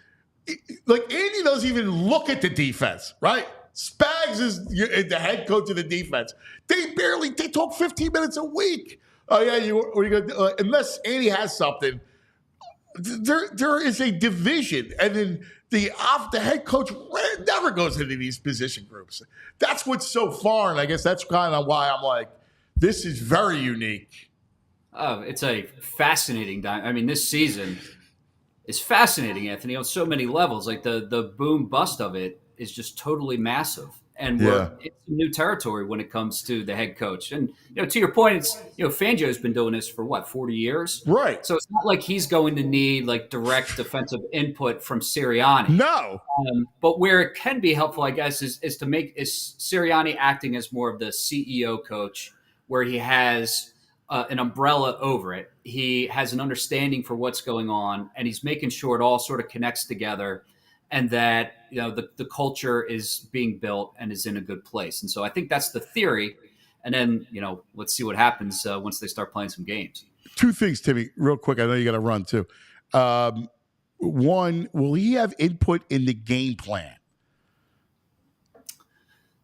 like, Andy doesn't even look at the defense, right? Spags is the head coach of the defense. They talk 15 minutes a week. Oh yeah, unless Andy has something, there is a division, and then the head coach never goes into these position groups. That's what's so foreign. I guess that's kind of why I'm like, this is very unique. Oh, it's a fascinating time. I mean, this season is fascinating, Anthony, on so many levels. Like, the boom bust of it is just totally massive. And it's new territory when it comes to the head coach. And, to your point, it's, Fangio's been doing this for 40 years? Right. So it's not like he's going to need, like, direct defensive input from Sirianni. No. But where it can be helpful, I guess, is Sirianni acting as more of the CEO coach, where he has an umbrella over it. He has an understanding for what's going on, and he's making sure it all sort of connects together, and that the culture is being built and is in a good place. And so I think that's the theory. And then, let's see what happens once they start playing some games. Two things, Timmy, real quick. I know you got to run too. One, will he have input in the game plan?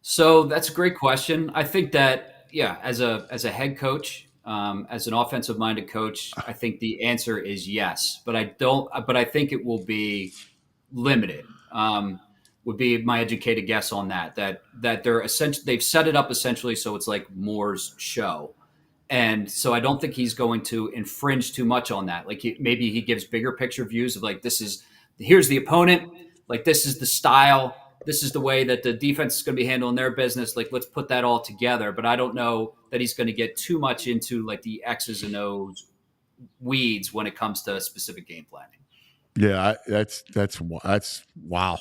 So that's a great question. I think that, as a head coach, as an offensive minded coach, I think the answer is yes, but I think it will be limited, would be my educated guess on that they've set it up essentially so it's like Moore's show. And so I don't think he's going to infringe too much on that. Like, maybe he gives bigger picture views of, like, here's the opponent, like, this is the style, this is the way that the defense is going to be handling their business. Like, let's put that all together. But I don't know that he's going to get too much into, like, the X's and O's weeds when it comes to specific game planning. Yeah, that's wow.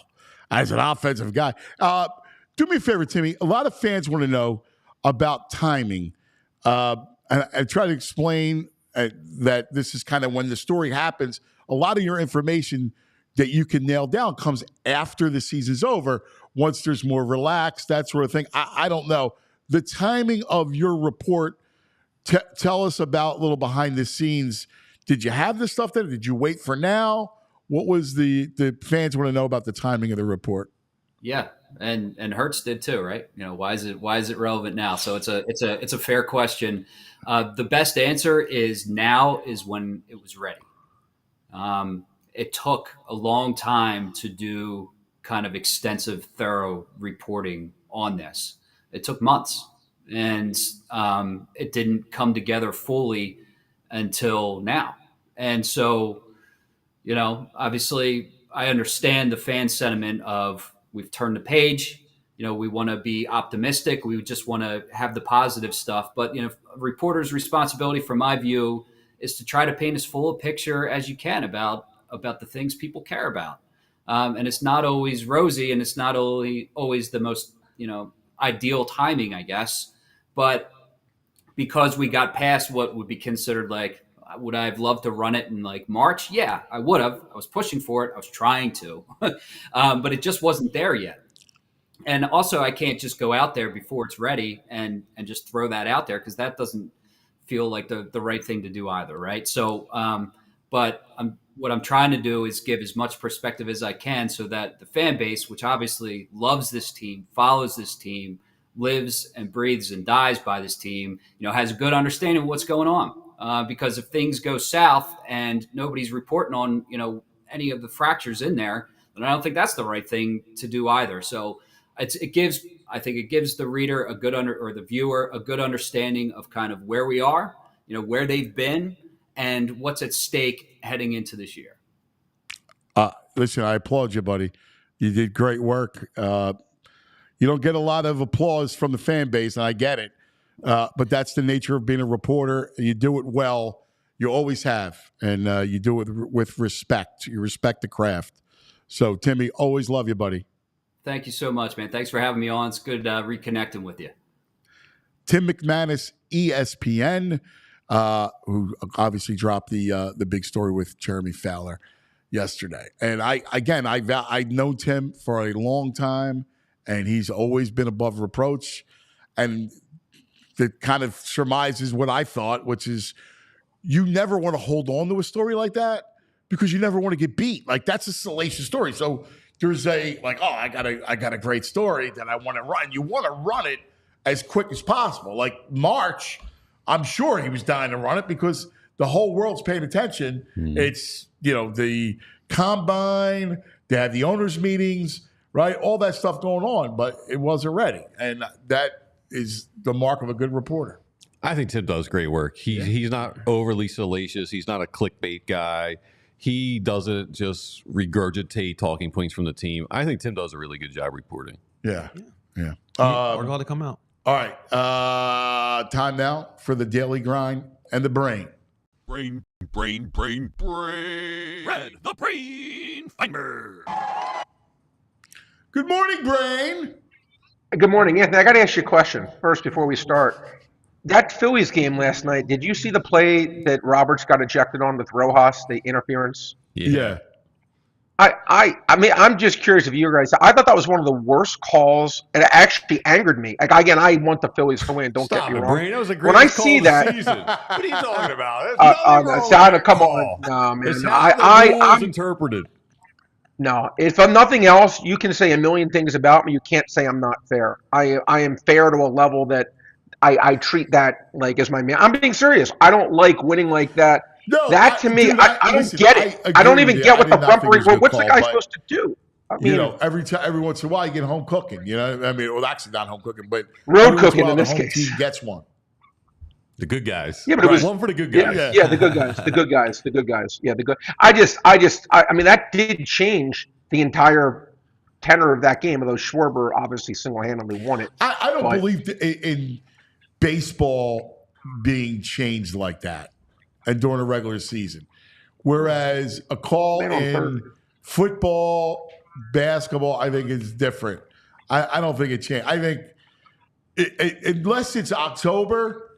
As an offensive guy, do me a favor, Timmy. A lot of fans want to know about timing. And I try to explain that this is kind of when the story happens. A lot of your information that you can nail down comes after the season's over, once there's more relaxed, that sort of thing. I don't know. The timing of your report, tell us about a little behind the scenes. Did you have this stuff there? Did you wait for now? What was the fans want to know about the timing of the report? Yeah, and Hertz did too, right? Why is it relevant now? So it's a fair question. The best answer is now is when it was ready. It took a long time to do kind of extensive, thorough reporting on this. It took months, and it didn't come together fully until now. And so, obviously I understand the fan sentiment of, we've turned the page, we want to be optimistic. We just want to have the positive stuff. But, a reporter's responsibility, from my view, is to try to paint as full a picture as you can about the things people care about. And it's not always rosy, and it's not always the most, ideal timing, I guess. But because we got past what would be considered like, would I have loved to run it in like March? Yeah, I would have. I was pushing for it. I was trying to, but it just wasn't there yet. And also, I can't just go out there before it's ready and just throw that out there, because that doesn't feel like the right thing to do either, right? So, but what I'm trying to do is give as much perspective as I can, so that the fan base, which obviously loves this team, follows this team, lives and breathes and dies by this team, has a good understanding of what's going on. Because if things go south and nobody's reporting on, any of the fractures in there, then I don't think that's the right thing to do either. So I think it gives the reader or the viewer a good understanding of kind of where we are, where they've been, and what's at stake heading into this year. Listen, I applaud you, buddy. You did great work. You don't get a lot of applause from the fan base, and I get it. But that's the nature of being a reporter. You do it well. You always have. And you do it with respect. You respect the craft. So, Timmy, always love you, buddy. Thank you so much, man. Thanks for having me on. It's good reconnecting with you. Tim McManus, ESPN, who obviously dropped the big story with Jeremy Fowler yesterday. And I've known Tim for a long time, and he's always been above reproach. And that kind of surmises what I thought, which is you never want to hold on to a story like that because you never want to get beat. Like, that's a salacious story. So there's I got a great story that I want to run. You want to run it as quick as possible. Like March, I'm sure he was dying to run it because the whole world's paying attention. It's, the combine, they have the owners' meetings, right? All that stuff going on, but it wasn't ready. And that is the mark of a good reporter. I think Tim does great work. He's not overly salacious. He's not a clickbait guy. He doesn't just regurgitate talking points from the team. I think Tim does a really good job reporting. Yeah. We're glad to come out. All right. Time now for the daily grind and the brain. Brain. Red the brain finder. Good morning, brain. Good morning, Anthony. I got to ask you a question first before we start. That Phillies game last night, did you see the play that Roberts got ejected on with Rojas, the interference? Yeah. I mean, I'm just curious if you guys. I thought that was one of the worst calls, and it actually angered me. Like, again, I want the Phillies to win. Don't get me wrong. Brain. That was a great when I call see of the that, season. What are you talking about? Come on, no, man. It's how the rules interpreted. No, if nothing else, you can say a million things about me. You can't say I'm not fair. I am fair to a level that I treat that like as my man. I'm being serious. I don't like winning like that. No, that to me, I don't get it. I don't even get what the referee. What's the guy supposed to do? I mean, every once in a while you get home cooking. Well, actually not home cooking, but road cooking in this case. Team gets one. The good guys. Yeah, but it was one for the good guys. Yeah, the good guys. The good guys. Yeah, the good. I mean, that did change the entire tenor of that game. Although Schwarber obviously single-handedly won it. I don't believe in baseball being changed like that and during a regular season. Whereas a call in football, basketball, I think is different. I don't think it changed. I think unless it's October,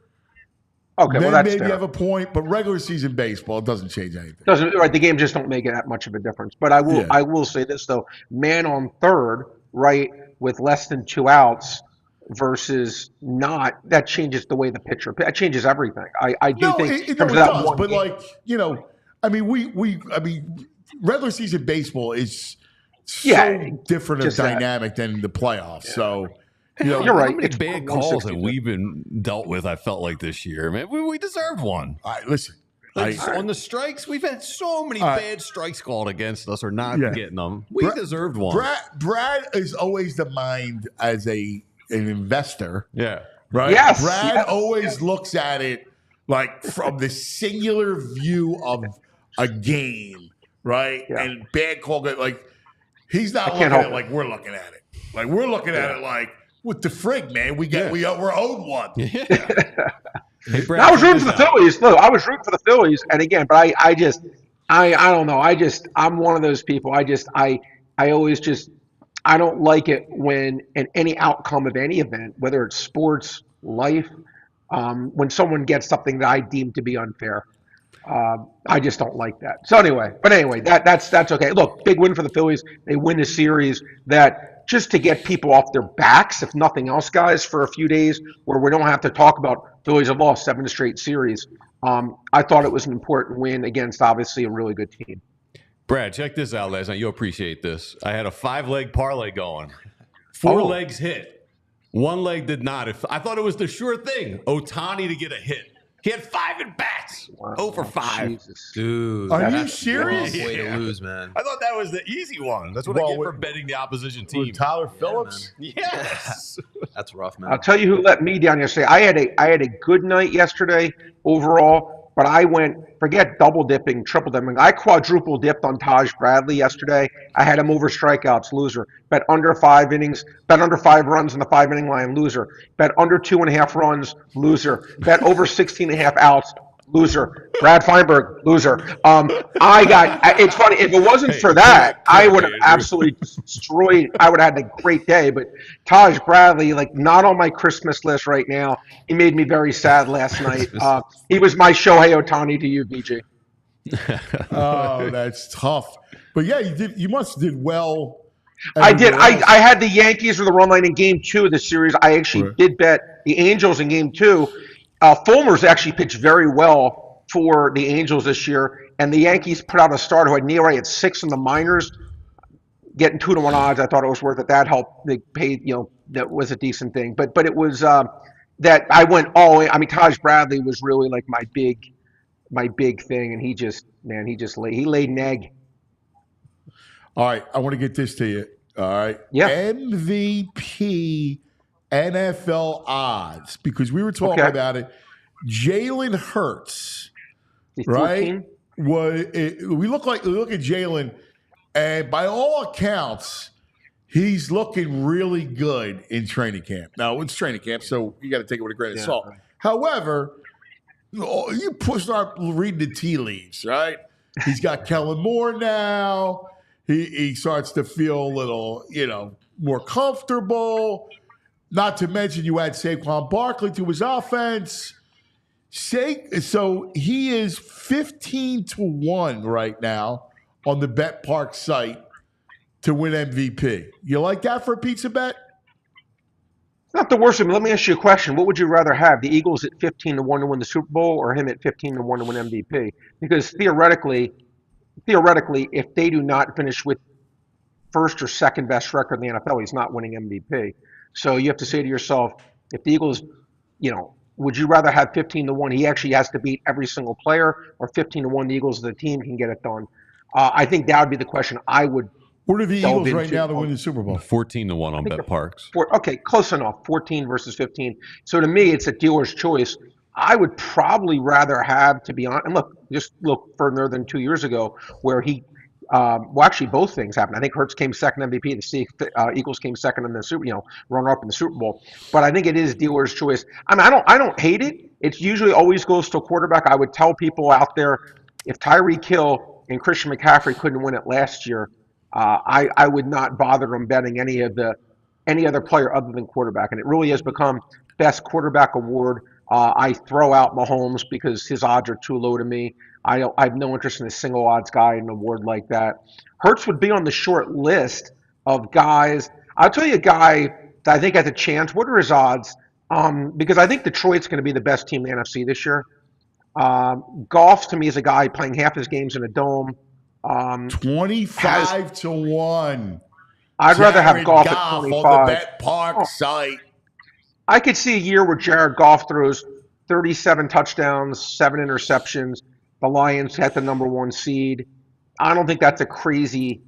then that's maybe fair. you have a point. But regular season baseball, it doesn't change anything. Right, the game just don't make it that much of a difference. But I will say this though: man on third, right, with less than 2 outs versus not, that changes the way the pitcher. That changes everything. I do think it does. But regular season baseball is so different and dynamic than the playoffs. Yeah. So. You're right. How many bad calls have we been dealt with? I felt like this year, man. We deserved one. All right, listen. On the strikes, we've had so many bad strikes called against us or not getting them. We deserved one. Brad is always the mind as an investor. Yeah. Right? Yes. Brad always looks at it like from the singular view of a game, right? Yeah. And bad call, like he's not looking at it like we're looking at it. Like we're looking at it like, what the frig, man? We're owed one. Yeah. Hey, Brad, I was check rooting for this the out. Phillies. Look, I was rooting for the Phillies, and again, but I don't know. I'm one of those people. I always just, I don't like it when in any outcome of any event, whether it's sports, life, when someone gets something that I deem to be unfair. I just don't like that. So anyway, that's okay. Look, big win for the Phillies. They win the series. That just to get people off their backs, if nothing else, guys, for a few days where we don't have to talk about Phillies have lost 7 straight series. I thought it was an important win against obviously a really good team. Brad, check this out last night. You'll appreciate this. I had a 5-leg parlay going. 4 legs hit. 1 leg did not. I thought it was the sure thing. Ohtani to get a hit. He had 5 at bats. Wow. 0 for 5. Jesus. Dude, Are you that's serious? the wrong way Yeah. to lose, man. I thought that was the easy one. That's what I get for betting the opposition team. Tyler Phillips. Yes. That's rough, man. I'll tell you who let me down yesterday. I had a good night yesterday overall, but I went, forget double dipping, triple dipping. I quadruple dipped on Taj Bradley yesterday. I had him over strikeouts, loser. Bet under 5 innings, bet under 5 runs in the 5-inning line, loser. Bet under 2.5 runs, loser. Bet over 16.5 outs, loser. Brad Feinberg, loser. It's funny, if it wasn't for that, I would have absolutely destroyed, I would have had a great day. But Taj Bradley, like, not on my Christmas list right now. He made me very sad last night. He was my Shohei Ohtani to you, BJ. Oh, that's tough. But yeah, you must have did well. I did. everywhere else. I had the Yankees with the run line in game 2 of the series. I actually did bet the Angels in game 2. Fulmer's actually pitched very well for the Angels this year, and the Yankees put out a starter who had Neary at 6 in the minors, getting 2-1 odds. I thought it was worth it. That helped. They paid, that was a decent thing. But it was that I went all in. I mean, Taj Bradley was really like my big thing, and he laid an egg. All right, I want to get this to you. All right. Yeah. MVP NFL odds, because we were talking about it. Jalen Hurts, right? We look at Jalen, and by all accounts, he's looking really good in training camp. Now, it's training camp, so you got to take it with a grain of salt. Right. However, you start reading the tea leaves, right? He's got Kellen Moore now. He starts to feel a little, more comfortable. Not to mention you add Saquon Barkley to his offense. So he is 15-1 right now on the Bet Park site to win MVP. You like that for a pizza bet? Not the worst of it. Let me ask you a question. What would you rather have? The Eagles at 15-1 to win the Super Bowl, or him at 15-1 to win MVP? Because theoretically, if they do not finish with first or second best record in the NFL, he's not winning MVP. So you have to say to yourself, if the Eagles, would you rather have 15-1? He actually has to beat every single player, or 15-1, the Eagles as a team can get it done. I think that would be the question I would. What are the Eagles right now to win the Super Bowl? 14-1 on Bet Parks. Okay, close enough. 14 versus 15. So to me, it's a dealer's choice. I would probably rather have, to be honest, and just look further than 2 years ago, where he, actually both things happened. I think Hurts came second MVP. The Eagles came second in the Super, runner up in the Super Bowl. But I think it is dealer's choice. I mean, I don't hate it. It usually always goes to a quarterback. I would tell people out there, if Tyreek Hill and Christian McCaffrey couldn't win it last year, I would not bother them betting any other player other than quarterback. And it really has become best quarterback award. I throw out Mahomes because his odds are too low to me. I have no interest in a single odds guy in an award like that. Hurts would be on the short list of guys. I'll tell you a guy that I think has a chance. What are his odds? Because I think Detroit's going to be the best team in the NFC this year. Goff, to me, is a guy playing half his games in a dome. 25-1. I'd rather have Goff at 25. On the Bet Park site. I could see a year where Jared Goff throws 37 touchdowns, 7 interceptions. The Lions had the number 1 seed. I don't think that's a crazy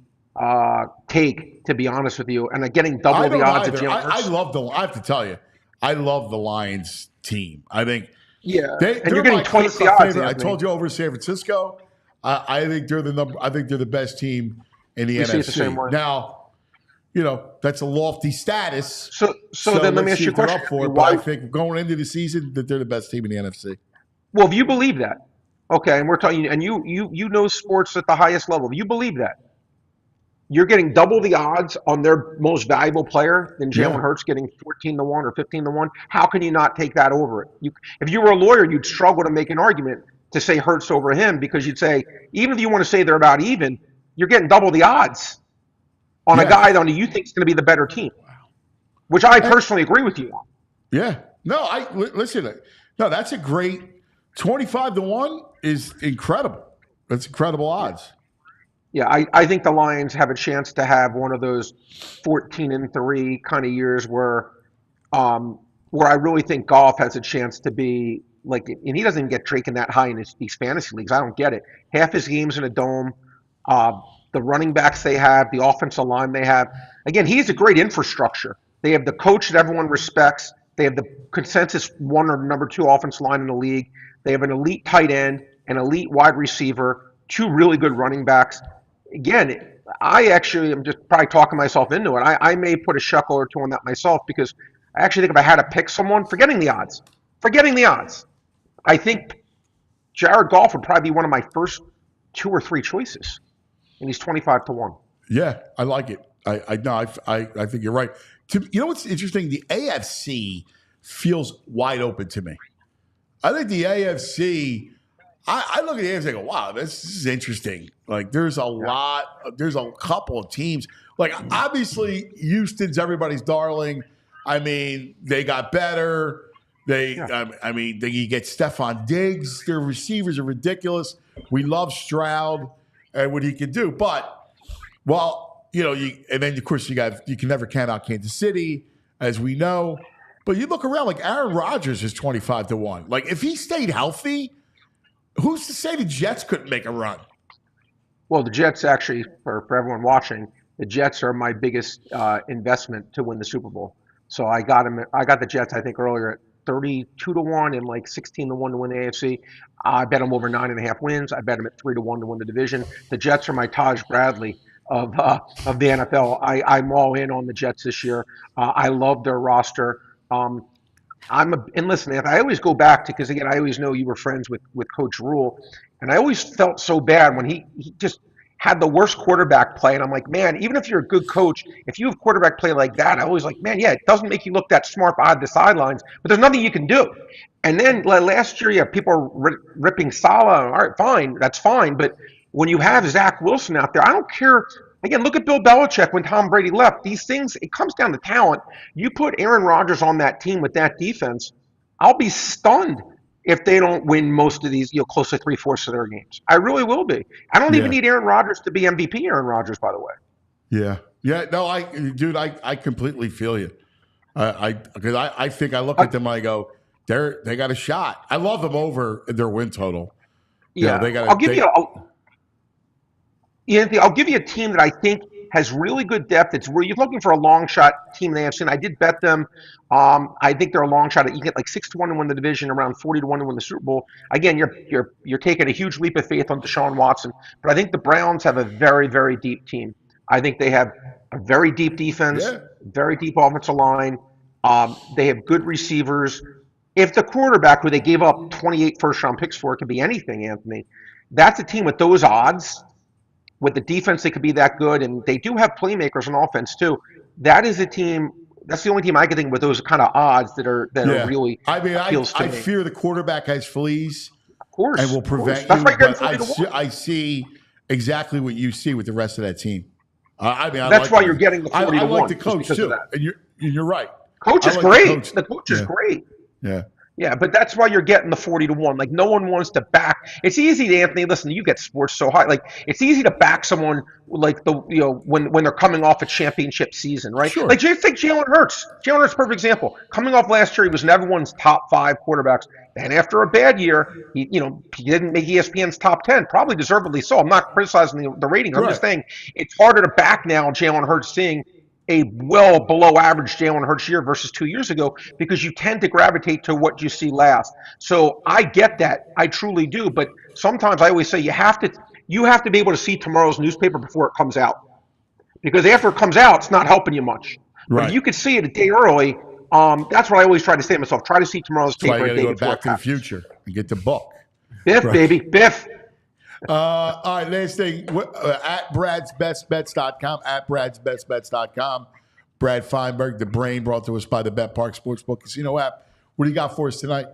take, to be honest with you. And getting double the odds of Jalen Hurts. I have to tell you, I love the Lions team. I think and you're getting twice the odds. I told you over San Francisco. I think they're the best team in the NFC. The same way. Now, that's a lofty status. So then let me ask you a question. Up for it, but I think going into the season that they're the best team in the NFC. Well, if you believe that, okay, and we're talking, and you know sports at the highest level. If you believe that, you're getting double the odds on their most valuable player than Jalen Hurts getting 14-1 or 15-1. How can you not take that over it? If you were a lawyer, you'd struggle to make an argument to say Hurts over him, because you'd say, even if you want to say they're about even, you're getting double the odds on a guy that you think is going to be the better team, which I personally agree with you on. Yeah. No, listen. No, that's a great 25-1 is incredible. That's incredible odds. Yeah, I think the Lions have a chance to have one of those 14-3 kind of years where I really think Goff has a chance to be like, and he doesn't even get Drake in that high in these fantasy leagues. I don't get it. Half his games in a dome, the running backs they have, the offensive line they have. Again, he's a great infrastructure. They have the coach that everyone respects. They have the consensus one or number 2 offensive line in the league. They have an elite tight end, an elite wide receiver, 2 really good running backs. Again, I actually am just probably talking myself into it. I may put a shekel or 2 on that myself, because I actually think if I had to pick someone, forgetting the odds, I think Jared Goff would probably be one of my first 2 or 3 choices, and he's 25-1. Yeah, I like it. I think you're right. You know what's interesting? The AFC feels wide open to me. I think the AFC. I look at the AFC and go, wow, this is interesting. Like, there's a couple of teams. Like, obviously, Houston's everybody's darling. I mean, they got better. You get Stephon Diggs. Their receivers are ridiculous. We love Stroud and what he can do. But, and then, of course, you can never count out Kansas City, as we know. But you look around, like, Aaron Rodgers is 25-1. Like, if he stayed healthy, who's to say the Jets couldn't make a run? Well, the Jets actually, for everyone watching, the Jets are my biggest investment to win the Super Bowl. So I got the Jets, I think, earlier at 32-1 and like 16-1 to win the AFC. I bet them over 9.5 wins. I bet them at 3-1 to win the division. The Jets are my Taj Bradley of the NFL. I'm all in on the Jets this year. I love their roster. And listen, Anthony, I always go back to, because again, I always know you were friends with Coach Rule, and I always felt so bad when he just had the worst quarterback play. And I'm like, man, even if you're a good coach, if you have quarterback play like that, I always like, man, yeah, it doesn't make you look that smart behind the sidelines, but there's nothing you can do. And then last year, people are ripping Salah. All right, fine, that's fine. But when you have Zach Wilson out there, I don't care. Again, look at Bill Belichick when Tom Brady left. These things, it comes down to talent. You put Aaron Rodgers on that team with that defense, I'll be stunned if they don't win most of these, close to 3/4 of their games. I really will be. I don't even need Aaron Rodgers to be MVP Aaron Rodgers, by the way. Yeah. Yeah. No, I completely feel you. Because I think I look at them and I go, they got a shot. I love them over their win total. Yeah. I'll give you a team that I think has really good depth. It's where you're looking for a long shot team in the AFC. And I did bet them. I think they're a long shot. You get like 6-1 to win the division, around 40-1 to win the Super Bowl. Again, you're taking a huge leap of faith on Deshaun Watson. But I think the Browns have a very, very deep team. I think they have a very deep defense, very deep offensive line. They have good receivers. If the quarterback, who they gave up 28 first-round picks for, could be anything, Anthony, that's a team with those odds. With the defense, they could be that good, and they do have playmakers on offense too. That is a team. That's the only team I can think with those kind of odds that are really. I mean, I fear the quarterback has fleas, of course, and will prevent you. But I see exactly what you see with the rest of that team. That's why you're getting the 40-1. I like the coach too, and you're right. Coach is great. The coach is great. Yeah. Yeah, but that's why you're getting the 40-1. Like, no one wants to back. It's easy to, Anthony, listen, you get sports so high. Like, it's easy to back someone like when they're coming off a championship season, right? Sure. Like, just think Jalen Hurts. Jalen Hurts, perfect example. Coming off last year, he was in everyone's top 5 quarterbacks. Then after a bad year, he didn't make ESPN's top 10, probably deservedly so. I'm not criticizing the ratings. I'm just saying it's harder to back now Jalen Hurts seeing a well below average Jalen Hurts year versus 2 years ago, because you tend to gravitate to what you see last. So I get that. I truly do. But sometimes I always say you have to be able to see tomorrow's newspaper before it comes out. because after it comes out, it's not helping you much. But Right. if you could see it a day early, that's what I always try to say to myself. Try to see tomorrow's That's why paper you a got to day go before back it to the happens. future and get the book. Biff, baby, Biff. All right, last thing. At Brad'sBestBets.com, at Brad'sBestBets.com. Brad Feinberg, the brain, brought to us by the Bet Park Sportsbook Casino app. What do you got for us tonight?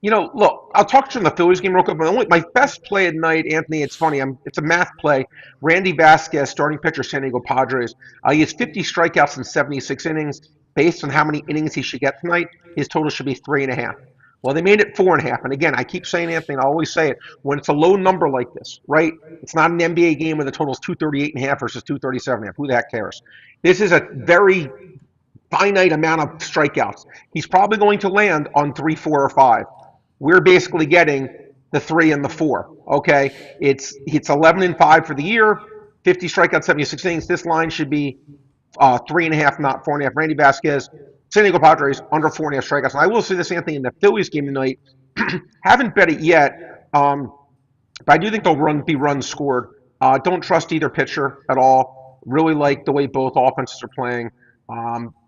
Look, I'll talk to you on the Phillies game real quick. But my best play at night, Anthony, it's funny. It's a math play. Randy Vasquez, starting pitcher, San Diego Padres. He has 50 strikeouts in 76 innings. Based on how many innings he should get tonight, his total should be 3.5. Well, they made it 4.5. And again, I keep saying, Anthony, and I always say it, when it's a low number like this, right? It's not an NBA game where the total is 238.5 versus 237.5. Who the heck cares? This is a very finite amount of strikeouts. He's probably going to land on 3, 4, or 5. We're basically getting the 3 and the 4. Okay, it's 11-5 for the year, 50 strikeouts, 76 innings. This line should be 3.5, not 4.5. Randy Vasquez, San Diego Padres under 4.5 strikeouts. And I will say this, Anthony, in the Phillies game tonight, haven't bet it yet, but I do think there'll be runs scored. Don't trust either pitcher at all. Really like the way both offenses are playing.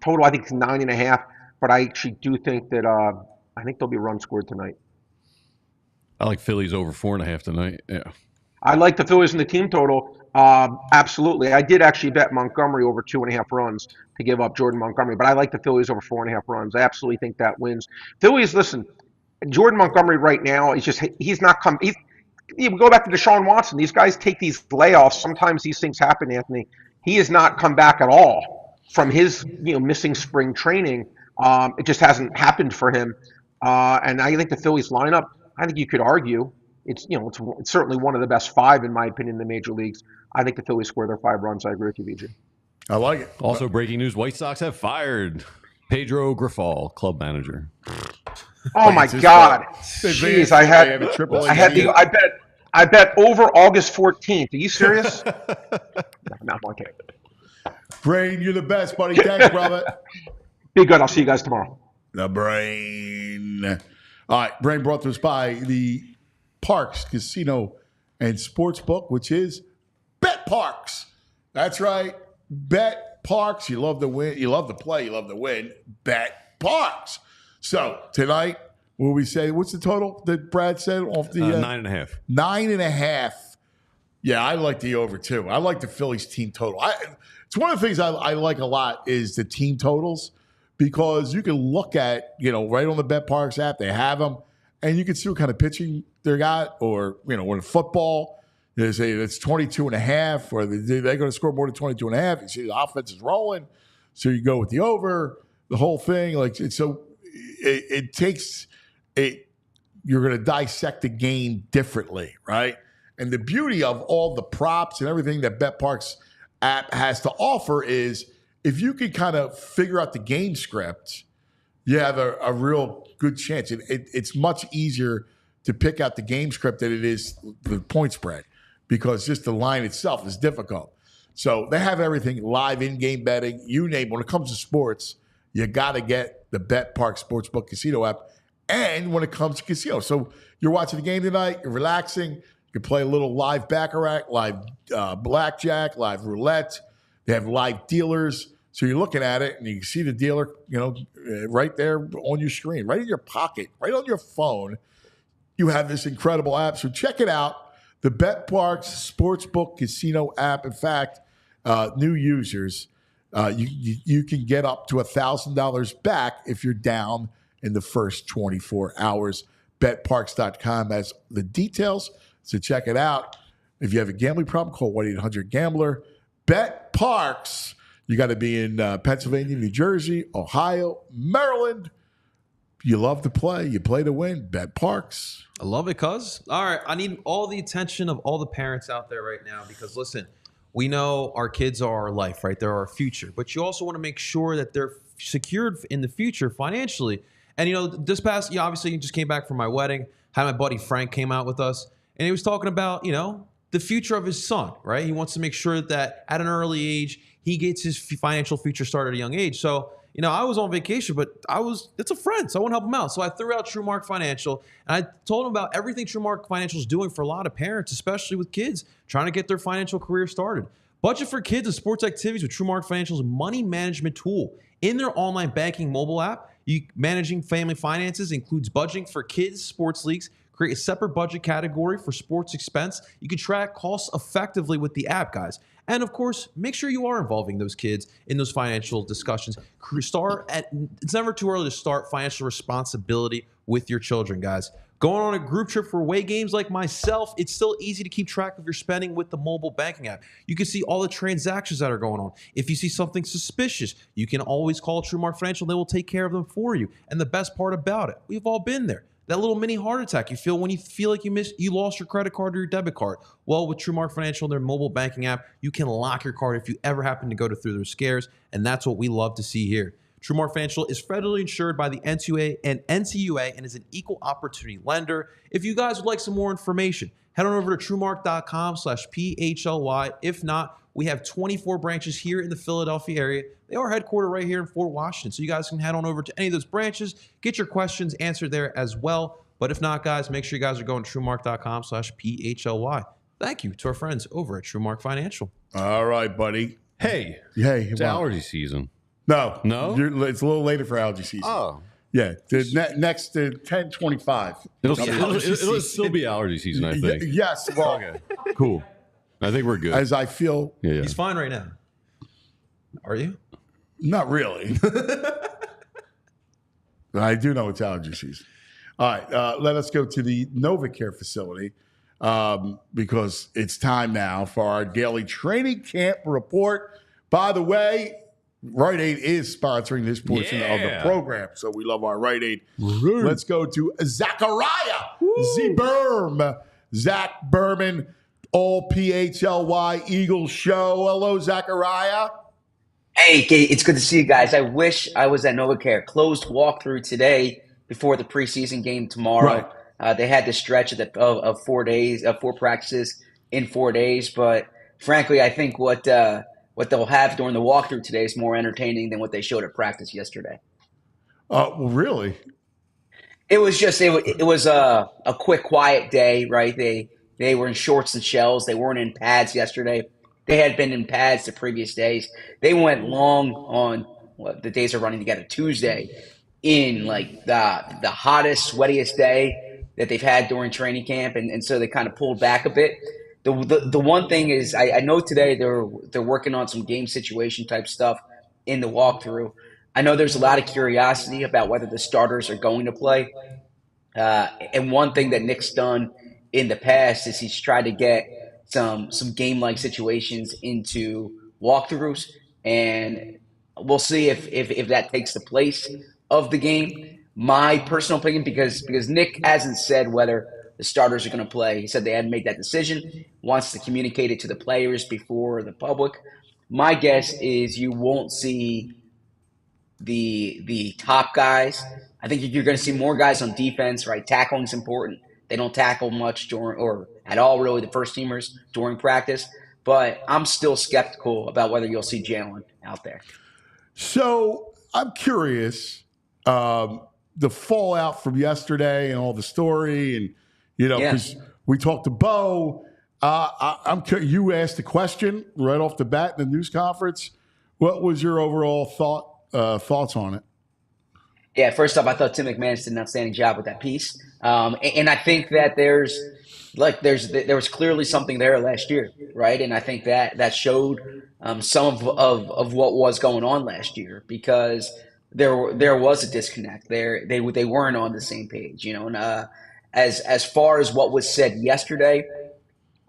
Total, I think, is 9.5, but I actually do think that I think there'll be runs scored tonight. I like Phillies over 4.5 tonight. Yeah. I like the Phillies in the team total. Absolutely. I did actually bet Montgomery over 2.5 runs to give up Jordan Montgomery, but I like the Phillies over 4.5 runs. I absolutely think that wins. Phillies, listen, Jordan Montgomery right now is he's not come. We go back to Deshaun Watson. These guys take these layoffs. Sometimes these things happen, Anthony. He has not come back at all from his missing spring training. It just hasn't happened for him. And I think the Phillies lineup, I think you could argue it's certainly one of the best 5 in my opinion in the major leagues. I think the Phillies score their 5 runs. I agree with you, VJ. I like it. Also, breaking news: White Sox have fired Pedro Grifol, club manager. Oh my God! Jeez, I bet over August 14th. Are you serious? No, I'm okay. Brain, you're the best, buddy. Thanks, brother. Be good. I'll see you guys tomorrow. The Brain. All right, Brain brought to us by the Parks Casino and Sportsbook, which is Bet Parks. That's right. Bet Parks. You love to win. You love to play. You love to win. Bet Parks. So tonight, what we say? What's the total that Brad said off the 9.5? 9.5. Yeah, I like the over too. I like the Phillies team total. It's one of the things I like a lot is the team totals because you can look at right on the Bet Parks app. They have them, and you can see what kind of pitching they got, or when football. They say it's 22.5, or they're going to score more than 22.5. You see the offense is rolling, so you go with the over. The whole thing, it takes it. You're going to dissect the game differently, right? And the beauty of all the props and everything that BetParks app has to offer is if you can kind of figure out the game script, you have a real good chance. It's much easier to pick out the game script than it is the point spread because just the line itself is difficult. So they have everything live in-game betting, you name it. When it comes to sports, you got to get the BetPark Sportsbook Casino app. And when it comes to casino, so you're watching the game tonight, you're relaxing, you can play a little live baccarat, live blackjack, live roulette. They have live dealers. So you're looking at it and you can see the dealer, right there on your screen, right in your pocket, right on your phone. You have this incredible app. So check it out. The BetParks Sportsbook Casino app. In fact, new users, you can get up to $1,000 back if you're down in the first 24 hours. BetParks.com has the details, so check it out. If you have a gambling problem, call 1-800-GAMBLER. BetParks. You got to be in Pennsylvania, New Jersey, Ohio, Maryland. You love to play. You play to win. BetParks. I love it, cuz. All right, I need all the attention of all the parents out there right now because, listen, we know our kids are our life, right? They're our future. But you also want to make sure that they're secured in the future financially. And, this past, obviously, you just came back from my wedding. Had my buddy Frank came out with us. And he was talking about, the future of his son, right? He wants to make sure that at an early age, he gets his financial future started at a young age. So, I was on vacation, but it's a friend, so I want to help him out. So I threw out TrueMark Financial, and I told him about everything TrueMark Financial is doing for a lot of parents, especially with kids trying to get their financial career started. Budget for kids and sports activities with TrueMark Financial's money management tool. In their online banking mobile app, managing family finances includes budgeting for kids' sports leagues. Create a separate budget category for sports expense. You can track costs effectively with the app, guys. And of course, make sure you are involving those kids in those financial discussions. It's never too early to start financial responsibility with your children, guys. Going on a group trip for away games like myself, it's still easy to keep track of your spending with the mobile banking app. You can see all the transactions that are going on. If you see something suspicious, you can always call TrueMark Financial. They will take care of them for you. And the best part about it, we've all been there. That little mini heart attack you feel when you feel like you lost your credit card or your debit card. Well, with TrueMark Financial and their mobile banking app, you can lock your card if you ever happen to go through those scares, and that's what we love to see here. TrueMark Financial is federally insured by the NCUA and is an equal opportunity lender. If you guys would like some more information, head on over to truemark.com/PHLY. If not, we have 24 branches here in the Philadelphia area. They are headquartered right here in Fort Washington, so you guys can head on over to any of those branches, get your questions answered there as well. But if not, guys, make sure you guys are going to truemark.com/PHLY. Thank you to our friends over at TrueMark Financial. All right, buddy. Hey, Hey, it's allergy season. No. No? It's a little later for allergy season. Oh. Yeah. Next to 10:25. It'll still be allergy season, I think. Yes. Well, Okay. Cool. I think we're good. as I feel, Yeah. He's fine right now. Are you? not really. But I do know it's allergy season. All right. Let us go to the NovaCare facility because it's time now for our daily training camp report. By the way, Rite Aid is sponsoring this portion of the program, so we love our Rite Aid. Let's go to Zachariah Z-Berm. Zach Berman, all PHLY Eagles show. Hello, Zachariah. Hey, it's good to see you guys. I wish I was at NovaCare. Closed walkthrough today before the preseason game tomorrow. They had this stretch of 4 days, 4 practices in 4 days. But frankly, I think what they'll have during the walkthrough today is more entertaining than what they showed at practice yesterday. Well, really? It was just it was a quick, quiet day, right? They were in shorts and shells. They weren't in pads yesterday. They had been in pads the previous days. They went long on the days are running together. Tuesday in like the hottest, sweatiest day that they've had during training camp, and so they kind of pulled back a bit. The one thing is I know today they're working on some game situation type stuff in the walkthrough. I know there's a lot of curiosity about whether the starters are going to play. And one thing that Nick's done in the past is he's tried to get some game-like situations into walkthroughs, and we'll see if that takes the place of the game. My personal opinion, because Nick hasn't said whether the starters are going to play. He said they hadn't made that decision, wants to communicate it to the players before the public. My guess is you won't see the top guys. I think you're going to see more guys on defense, right? Tackling's important. They don't tackle much during or at all, really, the first teamers during practice. But I'm still skeptical about whether you'll see Jalen out there. So I'm curious, the fallout from yesterday and all the story, and because we talked to Bo. I'm curious, you asked a question right off the bat in the news conference. What was your overall thoughts on it? Yeah, first off, I thought Tim McManus did an outstanding job with that piece, and I think that there was clearly something there last year, right? And I think that showed some of what was going on last year, because there was a disconnect there. They weren't on the same page, and as far as what was said yesterday,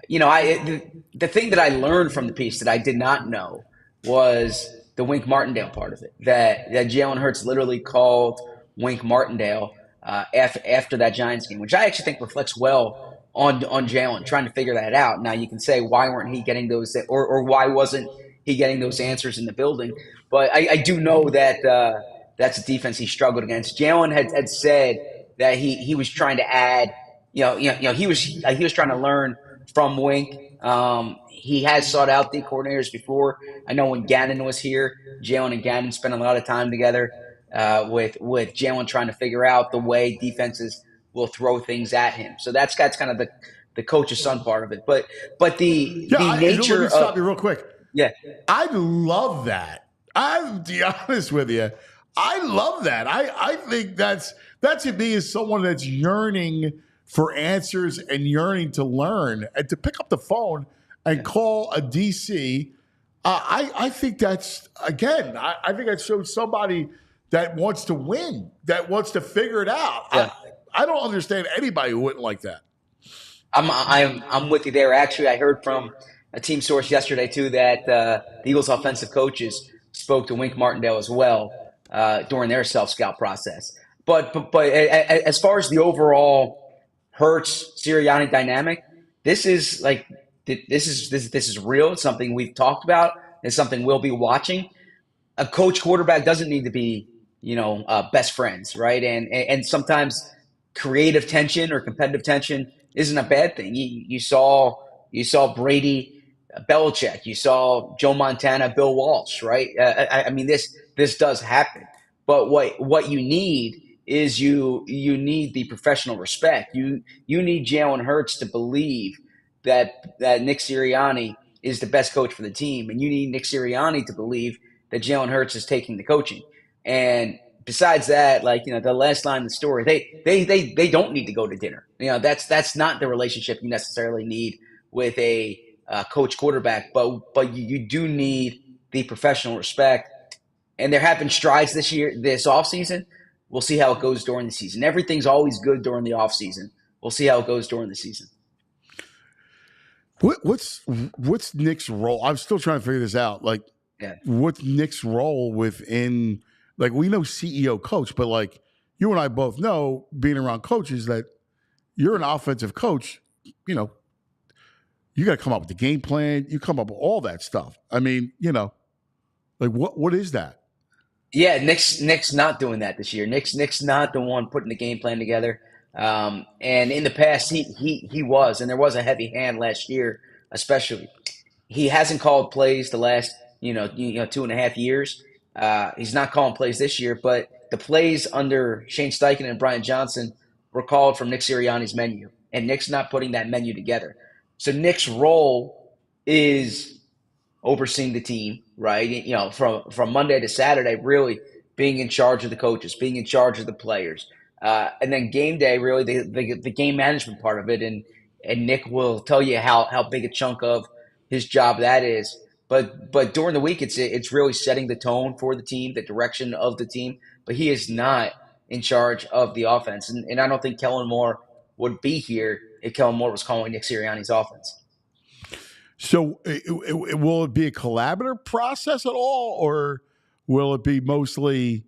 the thing that I learned from the piece that I did not know was the Wink Martindale part of it. That Jalen Hurts literally called Wink Martindale after that Giants game, which I actually think reflects well on Jalen trying to figure that out. Now you can say, why weren't he getting those, or why wasn't he getting those answers in the building? But I do know that that's a defense he struggled against. Jalen had said that he was trying to add, he was trying to learn from Wink. He has sought out the coordinators before. I know when Gannon was here, Jalen and Gannon spent a lot of time together with Jalen trying to figure out the way defenses will throw things at him. So that's kind of the coach's son part of it. But the nature let me stop you real quick. Yeah. I love that. I'm to be honest with you. I love that. I think that to me is someone that's yearning for answers and yearning to learn and to pick up the phone and call a DC. I think that's again. I think that shows somebody that wants to win, that wants to figure it out. Yeah. I don't understand anybody who wouldn't like that. I'm with you there. Actually, I heard from a team source yesterday too that the Eagles' offensive coaches spoke to Wink Martindale as well during their self scout process. But as far as the overall Hurts Sirianni dynamic, this is real. It's something we've talked about. It's something we'll be watching. A coach quarterback doesn't need to be best friends, right? And sometimes creative tension or competitive tension isn't a bad thing. You saw Brady, Belichick. You saw Joe Montana, Bill Walsh, right? I mean, this does happen. But what you need is you need the professional respect. You need Jalen Hurts to believe that Nick Sirianni is the best coach for the team, and you need Nick Sirianni to believe that Jalen Hurts is taking the coaching. And besides that, the last line of the story, they don't need to go to dinner. That's not the relationship you necessarily need with a coach quarterback, but you do need the professional respect. And there have been strides this offseason. We'll see how it goes during the season. Everything's always good during the offseason. We'll see how it goes during the season. What's Nick's role? I'm still trying to figure this out. What's Nick's role within? We know CEO coach, but you and I both know, being around coaches, that you're an offensive coach. You got to come up with the game plan. You come up with all that stuff. I mean, what is that? Yeah, Nick's not doing that this year. Nick's not the one putting the game plan together. And in the past, he was, and there was a heavy hand last year, especially. He hasn't called plays the last 2.5 years. He's not calling plays this year, but the plays under Shane Steichen and Brian Johnson were called from Nick Sirianni's menu, and Nick's not putting that menu together. So Nick's role is overseeing the team, right? From Monday to Saturday, really being in charge of the coaches, being in charge of the players. And then game day, really the game management part of it. And Nick will tell you how big a chunk of his job that is. But during the week, it's really setting the tone for the team, the direction of the team. But he is not in charge of the offense. And I don't think Kellen Moore would be here if Kellen Moore was calling Nick Sirianni's offense. So will it be a collaborative process at all, or will it be mostly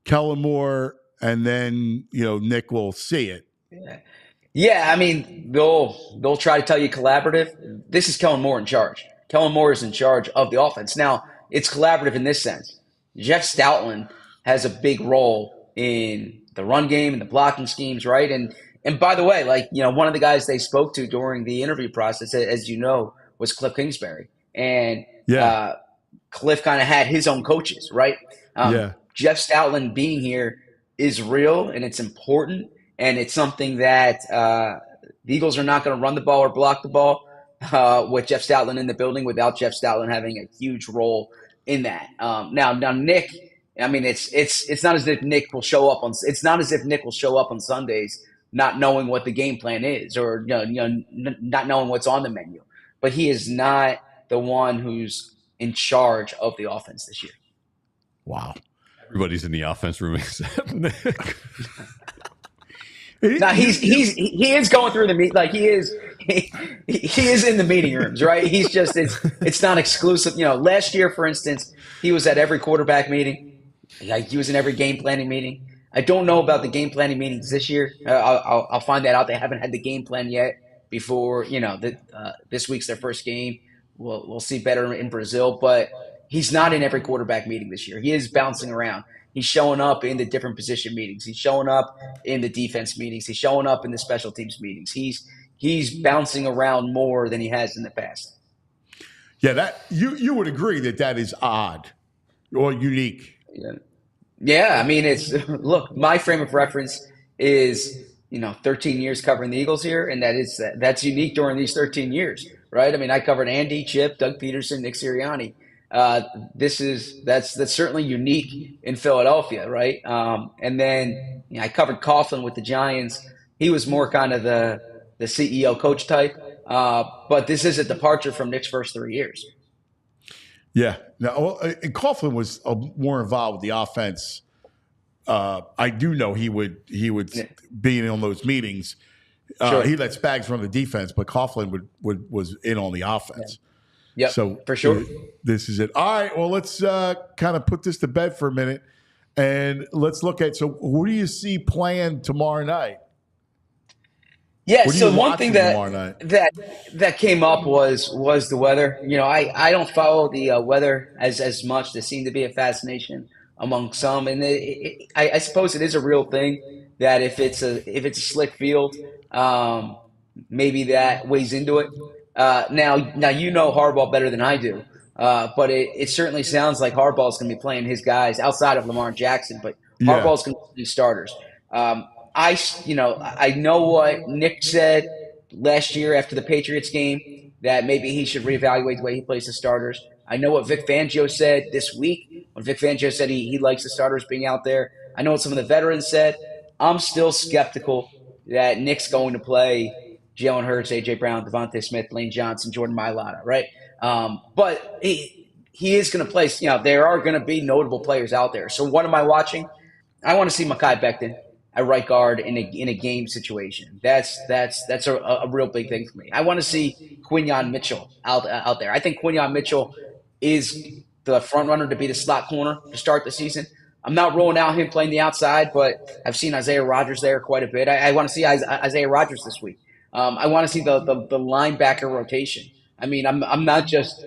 Kellen Moore and then Nick will see it? Yeah. I mean, they'll try to tell you collaborative. This is Kellen Moore in charge. Kellen Moore is in charge of the offense. Now, it's collaborative in this sense. Jeff Stoutland has a big role in the run game and the blocking schemes, right? And by the way, one of the guys they spoke to during the interview process, as you know, was Cliff Kingsbury. And Cliff kind of had his own coaches, right? Jeff Stoutland being here is real, and it's important, and it's something that the Eagles are not going to run the ball or block the ball with Jeff Stoutland in the building without Jeff Stoutland having a huge role in that. Now Nick, I mean, it's not as if Nick will show up on Sundays not knowing what the game plan is, or not knowing what's on the menu. But he is not the one who's in charge of the offense this year. Wow. Everybody's in the offense room except Nick. Now he is going through the meet, he is in the meeting rooms, right? He's just it's not exclusive. Last year, for instance, he was at every quarterback meeting. He was in every game planning meeting. I don't know about the game planning meetings this year. I'll find that out. They haven't had the game plan yet. Before this week's their first game. We'll see better in Brazil, but he's not in every quarterback meeting this year. He is bouncing around. He's showing up in the different position meetings. He's showing up in the defense meetings. He's showing up in the special teams meetings. He's bouncing around more than he has in the past. Yeah, that you would agree that is odd or unique. Yeah. I mean, look, my frame of reference is 13 years covering the Eagles here, and that's unique during these 13 years. right? I mean, I covered Andy, Chip, Doug Peterson, Nick Sirianni. That's certainly unique in Philadelphia, right? And then I covered Coughlin with the Giants. He was more kind of the CEO coach type, but this is a departure from Nick's first 3 years. Yeah. Now, and Coughlin was more involved with the offense. I do know he would be in on those meetings. Sure. He let Spags run the defense, but Coughlin was in on the offense. Yeah. So for sure. This is it. All right. Well, let's kind of put this to bed for a minute, and let's look at. So, who do you see playing tomorrow night? Yeah. So one thing that came up was the weather. I don't follow the weather as much. There seemed to be a fascination among some, and I suppose it is a real thing that if it's a slick field, maybe that weighs into it. Now Harbaugh better than I do, but it certainly sounds like Harbaugh's going to be playing his guys outside of Lamar Jackson, but Harbaugh's going to be starters. I know what Nick said last year after the Patriots game, that maybe he should reevaluate the way he plays the starters. I know what Vic Fangio said this week when Vic Fangio said he likes the starters being out there. I know what some of the veterans said. I'm still skeptical that Nick's going to play Jalen Hurts, A.J. Brown, Devontae Smith, Lane Johnson, Jordan Mailata, right? But he is going to play. There are going to be notable players out there. So what am I watching? I want to see Mekhi Becton at right guard in a game situation. That's a real big thing for me. I want to see Quinyon Mitchell out there. I think Quinyon Mitchell is the front runner to be the slot corner to start the season. I'm not ruling out him playing the outside, but I've seen Isaiah Rodgers there quite a bit. I want to see Isaiah Rodgers this week. I want to see the linebacker rotation. I mean, I'm not just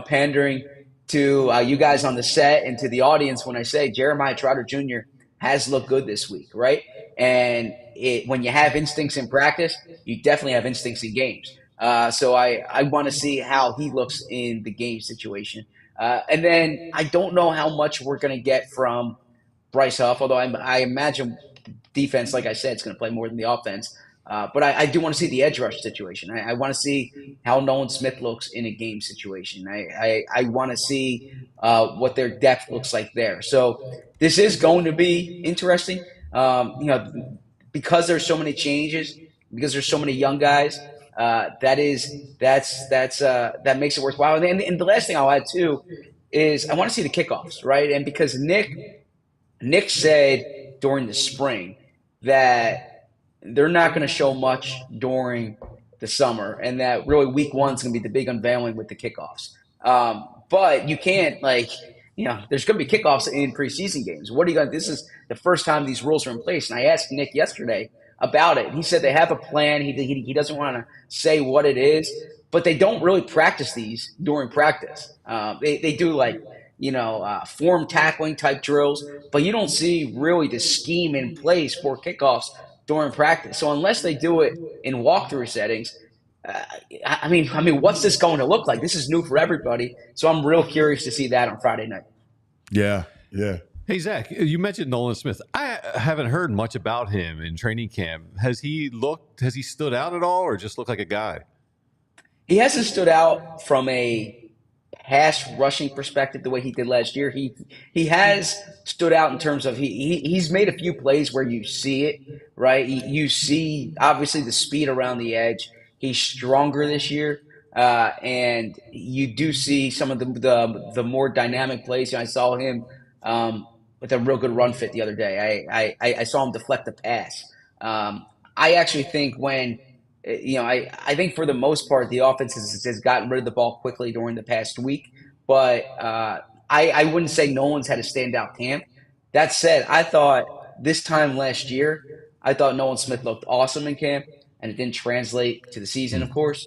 pandering to you guys on the set and to the audience when I say Jeremiah Trotter Jr. has looked good this week, right? And when you have instincts in practice, you definitely have instincts in games. So I want to see how he looks in the game situation. And then I don't know how much we're going to get from Bryce Huff, although I imagine defense, like I said, is going to play more than the offense. But I do want to see the edge rush situation. I want to see how Nolan Smith looks in a game situation. I want to see what their depth looks like there. So this is going to be interesting. Because there's so many changes, because there's so many young guys. That makes it worthwhile. And the last thing I'll add too is I want to see the kickoffs, right? And because Nick said during the spring that they're not going to show much during the summer, and that really week 1 is going to be the big unveiling with the kickoffs. But you can't there's going to be kickoffs in preseason games. What are you going to? This is the first time these rules are in place. And I asked Nick yesterday about it. He said they have a plan. He doesn't want to say what it is, but they don't really practice these during practice. They do form tackling type drills, but you don't see really the scheme in place for kickoffs during practice. So unless they do it in walkthrough settings, I mean, what's this going to look like? This is new for everybody. So I'm real curious to see that on Friday night. Yeah. Hey, Zach, you mentioned Nolan Smith. I haven't heard much about him in training camp. Has he stood out at all, or just looked like a guy? He hasn't stood out from a pass rushing perspective the way he did last year. He has stood out in terms of he's made a few plays where you see it, right? You see obviously the speed around the edge. He's stronger this year, and you do see some of the more dynamic plays. I saw him with a real good run fit the other day. I saw him deflect the pass. I actually think I think for the most part, the offense has gotten rid of the ball quickly during the past week. But I wouldn't say no one's had a standout camp. That said, I thought this time last year, I thought Nolan Smith looked awesome in camp, and it didn't translate to the season, of course.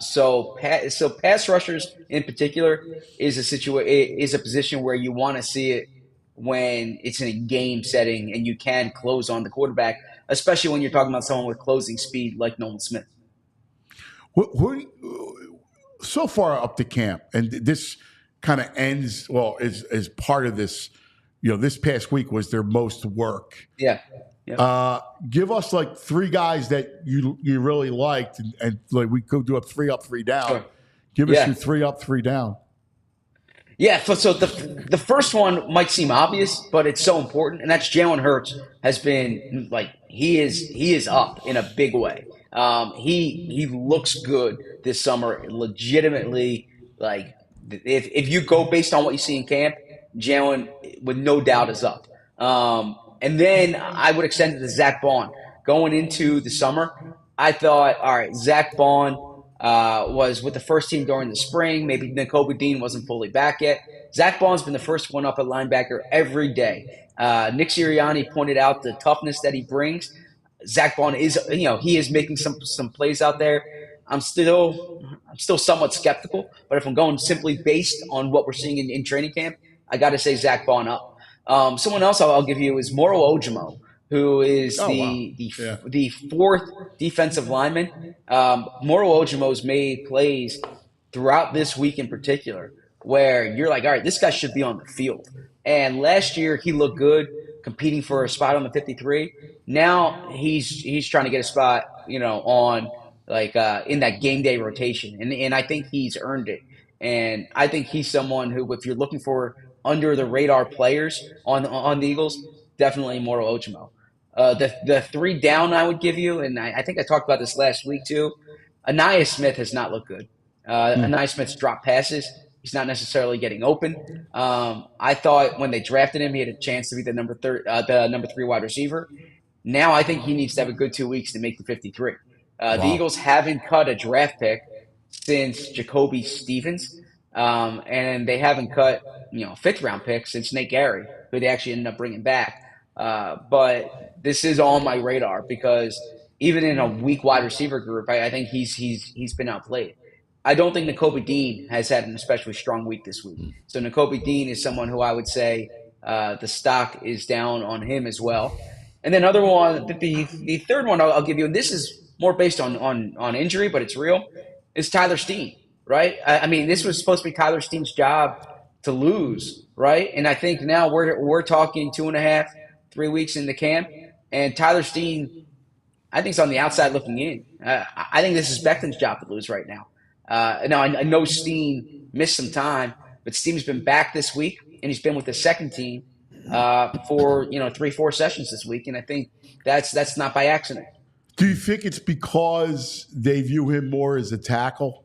So pass rushers in particular is a position where you want to see it when it's in a game setting and you can close on the quarterback, especially when you're talking about someone with closing speed like Nolan Smith. So far up to camp, and this kind of ends, is part of this this past week was their most work. Yeah. Give us like 3 guys that you really liked, and like we could do a 3 up, 3 down. Sure. Give us your 3 up, 3 down. Yeah, so the first one might seem obvious, but it's so important, and that's Jalen Hurts has been like he is up in a big way. He looks good this summer, legitimately. Like if you go based on what you see in camp, Jalen with no doubt is up. And then I would extend it to Zach Bond going into the summer. I thought, all right, Zach Bond was with the first team during the spring. Maybe Nakobe Dean wasn't fully back yet. Zach Bond's been the first one up at linebacker every day. Nick Sirianni pointed out the toughness that he brings. Zach Bond is, he is making some plays out there. I'm still somewhat skeptical, but if I'm going simply based on what we're seeing in training camp, I got to say Zach Bond up. Someone else I'll give you is Moro Ojimo, who is the 4th defensive lineman. Moro Ojimo's made plays throughout this week in particular where you're like, all right, this guy should be on the field. And last year he looked good competing for a spot on the 53. Now he's trying to get a spot, on like in that game day rotation. And I think he's earned it. And I think he's someone who, if you're looking for under the radar players on the Eagles, definitely Moro Ojimo. The 3 down I would give you, and I think I talked about this last week too, Anaya Smith has not looked good. Anaya Smith's dropped passes. He's not necessarily getting open. I thought when they drafted him, he had a chance to be the number 3 wide receiver. Now I think he needs to have a good 2 weeks to make the 53. The Eagles haven't cut a draft pick since Jacoby Stevens, and they haven't cut 5th round pick since Nate Gary, who they actually ended up bringing back. But this is on my radar because even in a weak wide receiver group, I think he's been outplayed. I don't think Nakobe Dean has had an especially strong week this week. So Nakobe Dean is someone who I would say the stock is down on him as well. And then other one, the third one I'll give you, and this is more based on injury, but it's real, is Tyler Steen, right? I mean, this was supposed to be Tyler Steen's job to lose, right? And I think now we're talking 2.5, 3 weeks into camp, and Tyler Steen, I think, is on the outside looking in. I think this is Beckton's job to lose right now. Now I know Steen missed some time, but Steen's been back this week, and he's been with the second team for 3-4 sessions this week, and I think that's not by accident. Do you think it's because they view him more as a tackle?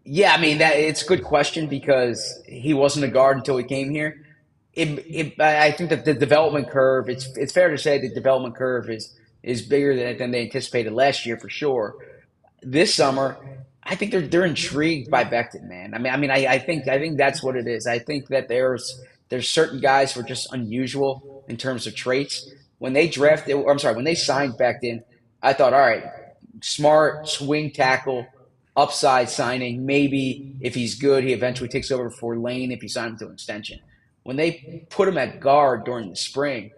Yeah, I mean it's a good question because he wasn't a guard until he came here. I think that the development curve, it's fair to say the development curve is bigger than they anticipated last year for sure. This summer, I think they're intrigued by Becton, man. I think that's what it is. I think that there's certain guys who are just unusual in terms of traits. When they when they signed Becton, I thought, all right, smart swing tackle, upside signing. Maybe if he's good, he eventually takes over for Lane if you sign him to an extension. When they put him at guard during the spring,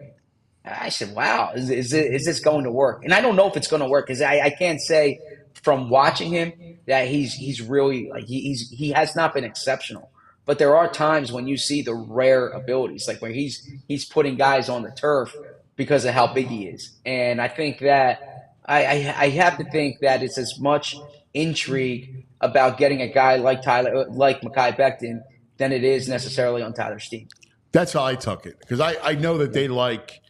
I said, wow, is this going to work? And I don't know if it's going to work because I can't say from watching him that he's really like he has not been exceptional. But there are times when you see the rare abilities, like where he's putting guys on the turf because of how big he is. And I think that I have to think that it's as much intrigue about getting a guy like Mekhi Becton than it is necessarily on Tyler Steen. That's how I took it because I know that they like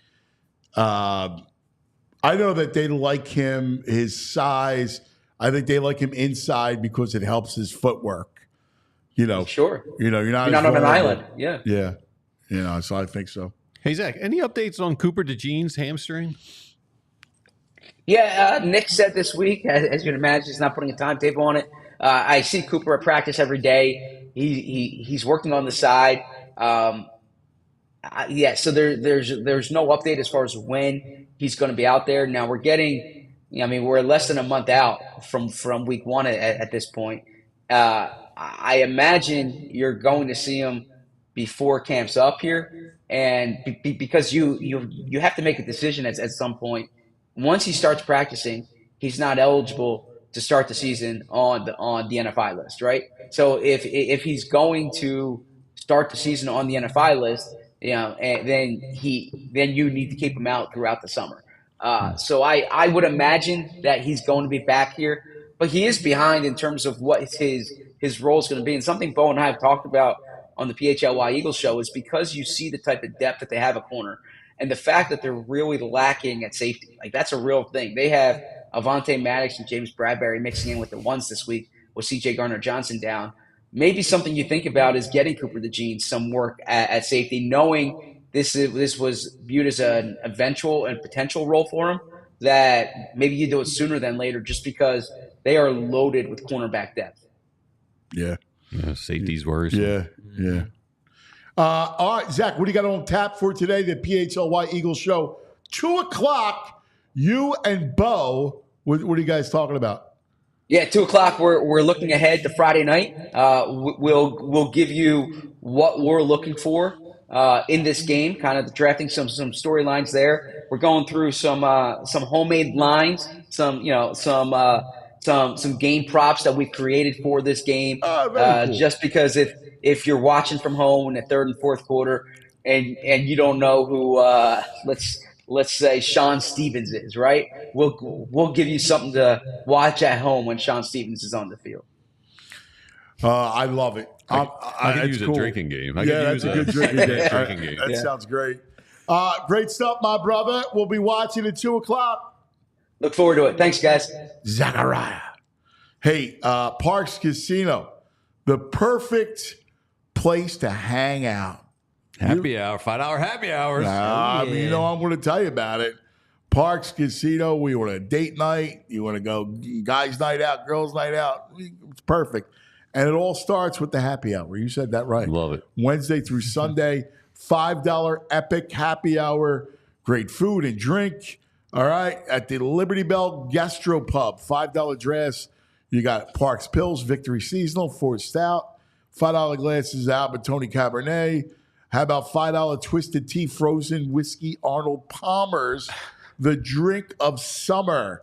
him, his size. I think they like him inside because it helps his footwork. Sure. You're not on an island. Yeah. Yeah. So I think so. Hey Zach, any updates on Cooper DeJean's hamstring? Yeah, Nick said this week, as you can imagine, he's not putting a timetable on it. I see Cooper at practice every day. He's working on the side. So there's no update as far as when he's going to be out there. Now we're less than a month out from week 1 at this point. I imagine you're going to see him before camp's up here, and because you have to make a decision at some point. Once he starts practicing, he's not eligible to start the season on the NFI list, right? So if he's going to start the season on the NFI list, and then you need to keep him out throughout the summer. So I would imagine that he's going to be back here, but he is behind in terms of what his role is going to be. And something Bo and I have talked about on the PHLY Eagles show is because you see the type of depth that they have at corner and the fact that they're really lacking at safety. Like, that's a real thing. They have Avonte Maddox and James Bradbury mixing in with the ones this week with C.J. Gardner-Johnson down. Maybe something you think about is getting Cooper DeJean some work at safety, knowing this was viewed as an eventual and potential role for him, that maybe you do it sooner than later just because they are loaded with cornerback depth. Yeah. Safety's worrisome. Yeah. All right, Zach, what do you got on tap for today? The PHLY Eagles show, 2:00. You and Bo, what are you guys talking about? Yeah, 2:00. We're looking ahead to Friday night. We'll give you what we're looking for in this game, kind of drafting some storylines there. We're going through some homemade lines, some game props that we created for this game. Cool. Just because if you're watching from home in the third and fourth quarter and you don't know who let's say Sean Stevens is, right? We'll give you something to watch at home when Sean Stevens is on the field. I love it. I could use a drinking game. That's a good drinking game. That sounds great. Great stuff, my brother. We'll be watching at 2:00. Look forward to it. Thanks, guys. Zachariah. Hey, Parks Casino, the perfect place to hang out. Happy hour, $5 happy hours. I'm going to tell you about it. Parks Casino, we want a date night. You want to go guys' night out, girls' night out. It's perfect. And it all starts with the happy hour. You said that right. Love it. Wednesday through Sunday, $5 epic happy hour. Great food and drink. All right. At the Liberty Bell Gastropub, $5 drafts. You got Parks Pills, Victory Seasonal, Ford Stout, $5 glasses of Albertoni Cabernet. How about $5 Twisted Tea Frozen Whiskey Arnold Palmer's, the drink of summer.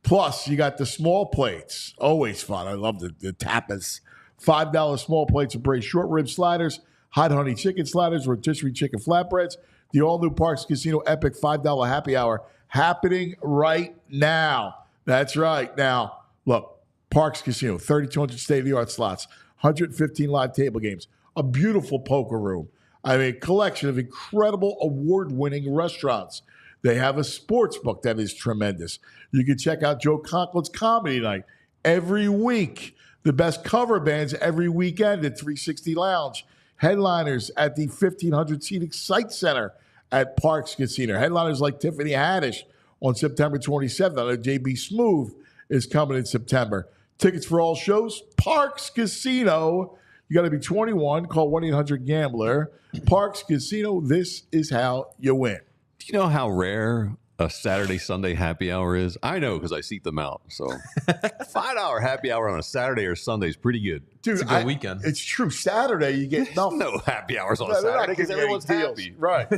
Plus, you got the small plates. Always fun. I love the tapas. $5 small plates of braised short rib sliders, hot honey chicken sliders, rotisserie chicken flatbreads. The all-new Parks Casino Epic $5 happy hour happening right now. That's right. Now, look, Parks Casino, 3,200 state-of-the-art slots, 115 live table games, a beautiful poker room. I mean, a collection of incredible award-winning restaurants. They have a sports book that is tremendous. You can check out Joe Conklin's Comedy Night every week. The best cover bands every weekend at 360 Lounge. Headliners at the 1,500-seat Excite Center at Parks Casino. Headliners like Tiffany Haddish on September 27th. I know JB Smoove is coming in September. Tickets for all shows, Parks Casino. You got to be 21. Call 1-800-GAMBLER. Parks Casino, this is how you win. Do you know how rare a Saturday, Sunday happy hour is? I know because I seek them out. So $5 happy hour on a Saturday or Sunday is pretty good. Dude, It's a good weekend. It's true. Saturday, you get nothing. No happy hours on a They're not Saturday because giving everyone's any deals. happy. Right.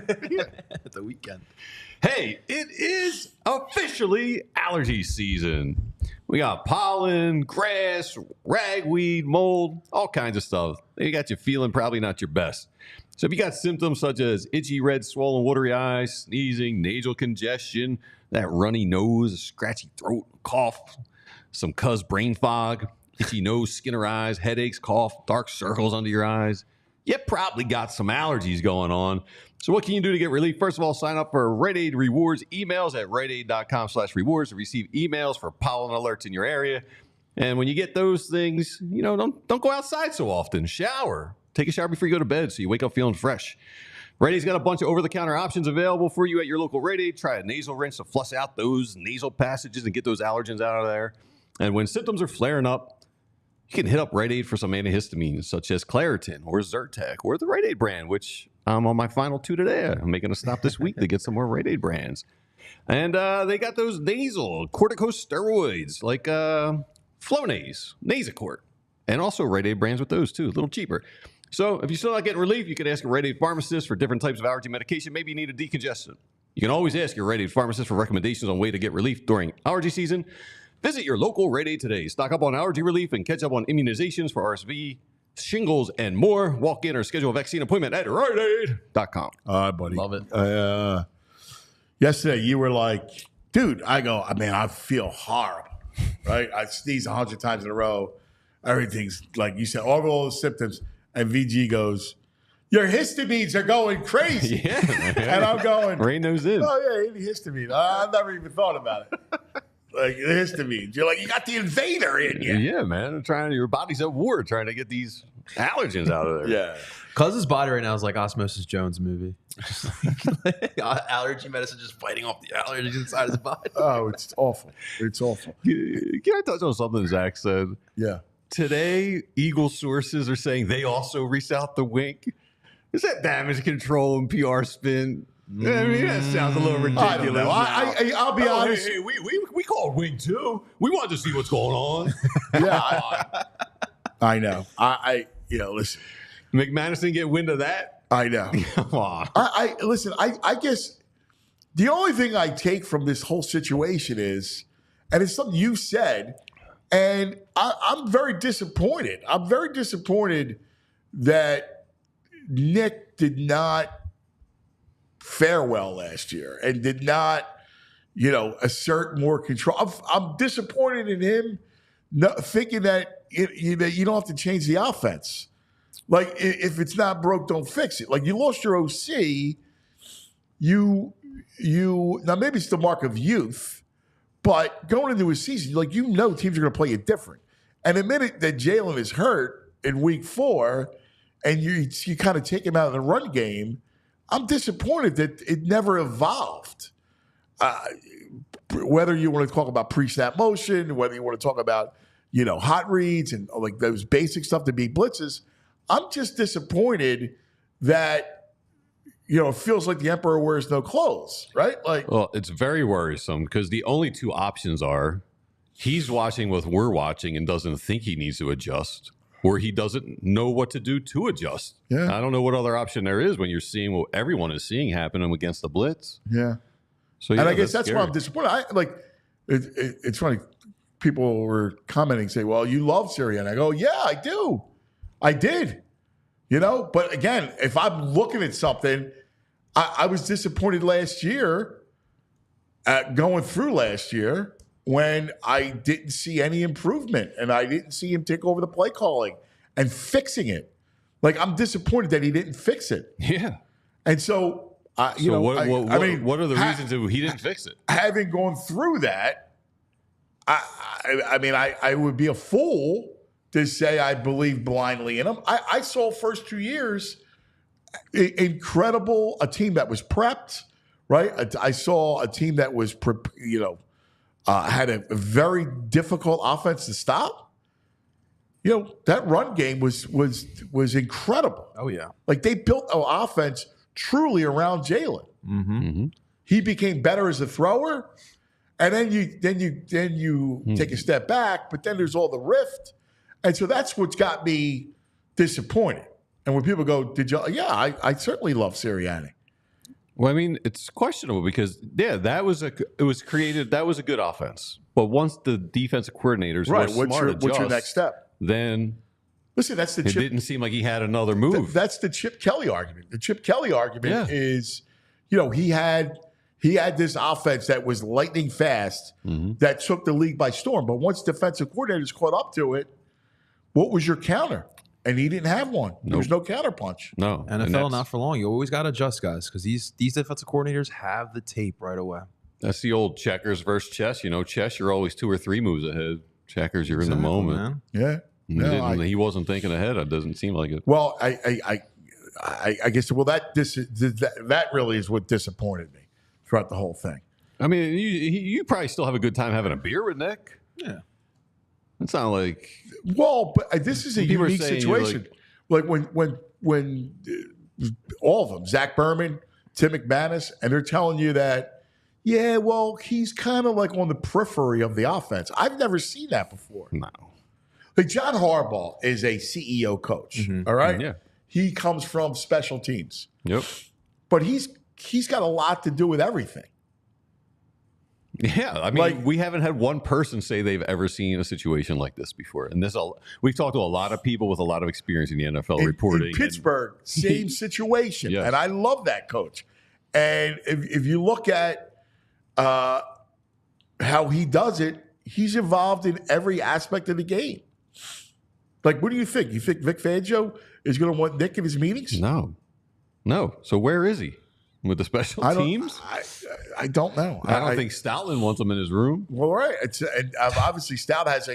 It's a weekend. Hey, it is officially allergy season. We got pollen, grass, ragweed, mold, all kinds of stuff. They got you feeling probably not your best. So if you got symptoms such as itchy, red, swollen, watery eyes, sneezing, nasal congestion, that runny nose, a scratchy throat, cough, some brain fog, itchy nose, skin or eyes, headaches, cough, dark circles under your eyes, you probably got some allergies going on. So what can you do to get relief? First of all, sign up for Rite Aid Rewards emails at riteaid.com/rewards to receive emails for pollen alerts in your area. And when you get those things, don't go outside so often. Shower. Take a shower before you go to bed so you wake up feeling fresh. Rite Aid's got a bunch of over-the-counter options available for you at your local Rite Aid. Try a nasal rinse to flush out those nasal passages and get those allergens out of there. And when symptoms are flaring up, you can hit up Rite Aid for some antihistamines such as Claritin or Zyrtec or the Rite Aid brand, which I'm on my final 2 today. I'm making a stop this week to get some more Rite Aid brands. And they got those nasal corticosteroids like Flonase, Nasacort, and also Rite Aid brands with those too, a little cheaper. So if you're still not getting relief, you can ask a Rite Aid pharmacist for different types of allergy medication. Maybe you need a decongestant. You can always ask your Rite Aid pharmacist for recommendations on way to get relief during allergy season. Visit your local Rite Aid today. Stock up on allergy relief and catch up on immunizations for RSV, shingles, and more. Walk in or schedule a vaccine appointment at RiteAid.com. All right, buddy. Love it. Yesterday, you were like, dude, I feel horrible, right? I sneezed 100 times in a row. Everything's like you said, all the symptoms. And VG goes, your histamines are going crazy. Yeah. And I'm going, Ray knows in. oh, yeah, the histamine. I've never even thought about it. Like, the histamines. You're like, you got the invader in you. Yeah, man. Your body's at war trying to get these allergens out of there. Yeah. Cuz' body right now is like Osmosis Jones movie. Just like, allergy medicine just fighting off the allergies inside his body. Oh, it's awful. It's awful. Can I touch on something Zach said? Yeah. Today, Eagle sources are saying they also reached out the wink. Is that damage control and PR spin? I mean, that sounds a little ridiculous. I don't know. I'll be honest. Hey, we called wink too. We wanted to see what's going on. Yeah, I know. Listen. McManus didn't get wind of that. I know. Come on. Listen. I guess the only thing I take from this whole situation is, and it's something you said, and I'm very disappointed. I'm very disappointed that Nick did not fare well last year and did not, assert more control. I'm disappointed in him thinking that you don't have to change the offense. Like, if it's not broke, don't fix it. Like, you lost your OC. You now maybe it's the mark of youth, but going into a season, teams are going to play it different. And the minute that Jalen is hurt in week 4, and you kind of take him out of the run game, I'm disappointed that it never evolved. Whether you want to talk about pre-snap motion, whether you want to talk about hot reads and like those basic stuff to beat blitzes. I'm just disappointed that, it feels like the emperor wears no clothes, right? Like, Well, it's very worrisome because the only two options are he's watching what we're watching and doesn't think he needs to adjust, or he doesn't know what to do to adjust. Yeah. I don't know what other option there is when you're seeing what everyone is seeing happening against the blitz. yeah. So, And I guess that's why I'm disappointed. It's funny. People were commenting, say, well, you love Sirianni. I go, yeah, I do. I did. But again, if I'm looking at something, I was disappointed last year, going through last year, when I didn't see any improvement and I didn't see him take over the play calling and fixing it. Like, I'm disappointed that he didn't fix it. Yeah. And so, What are the reasons that he didn't fix it? Having gone through that, I would be a fool to say I believe blindly in him. I saw first 2 years incredible, a team that was prepped, right? I saw a team that was, had a very difficult offense to stop. That run game was incredible. Oh, yeah. Like, they built an offense truly around Jalen. Mm-hmm. He became better as a thrower, and then you take a step back. But then there's all the rift, and so that's what's got me disappointed. And when people go, "Did you?" Yeah, I certainly love Sirianni. Well, I mean, it's questionable because that was a good offense. But once the defensive coordinators were smart, what's your next step? Then listen, that's the it didn't seem like he had another move. That's the Chip Kelly argument. The Chip Kelly argument is, he had this offense that was lightning fast that took the league by storm. But once defensive coordinators caught up to it, what was your counter? And he didn't have one. There was no counterpunch. No. NFL not for long. You always got to adjust, guys, because these defensive coordinators have the tape right away. That's the old checkers versus chess. Chess, you're always 2 or 3 moves ahead. Checkers, you're in the moment. Man. Yeah. He wasn't thinking ahead. It doesn't seem like it. Well, I guess that really is what disappointed me throughout the whole thing. I mean, you probably still have a good time having a beer with Nick. Yeah. It's not like but this is a unique situation. Like when all of them, Zach Berman, Tim McManus, and they're telling you that, yeah, well, he's kind of like on the periphery of the offense. I've never seen that before. No. Like, John Harbaugh is a CEO coach. All right. Yeah. He comes from special teams. Yep. But he's got a lot to do with everything. Yeah, I mean, we haven't had one person say they've ever seen a situation like this before. And we've talked to a lot of people with a lot of experience in the NFL reporting. In Pittsburgh, same situation. Yes. And I love that coach. And if you look at how he does it, he's involved in every aspect of the game. Like, what do you think? You think Vic Fangio is going to want Nick in his meetings? No. So where is he? With the special teams? I don't know. I don't think Stoutland wants him in his room. Well, right. Obviously, Stout has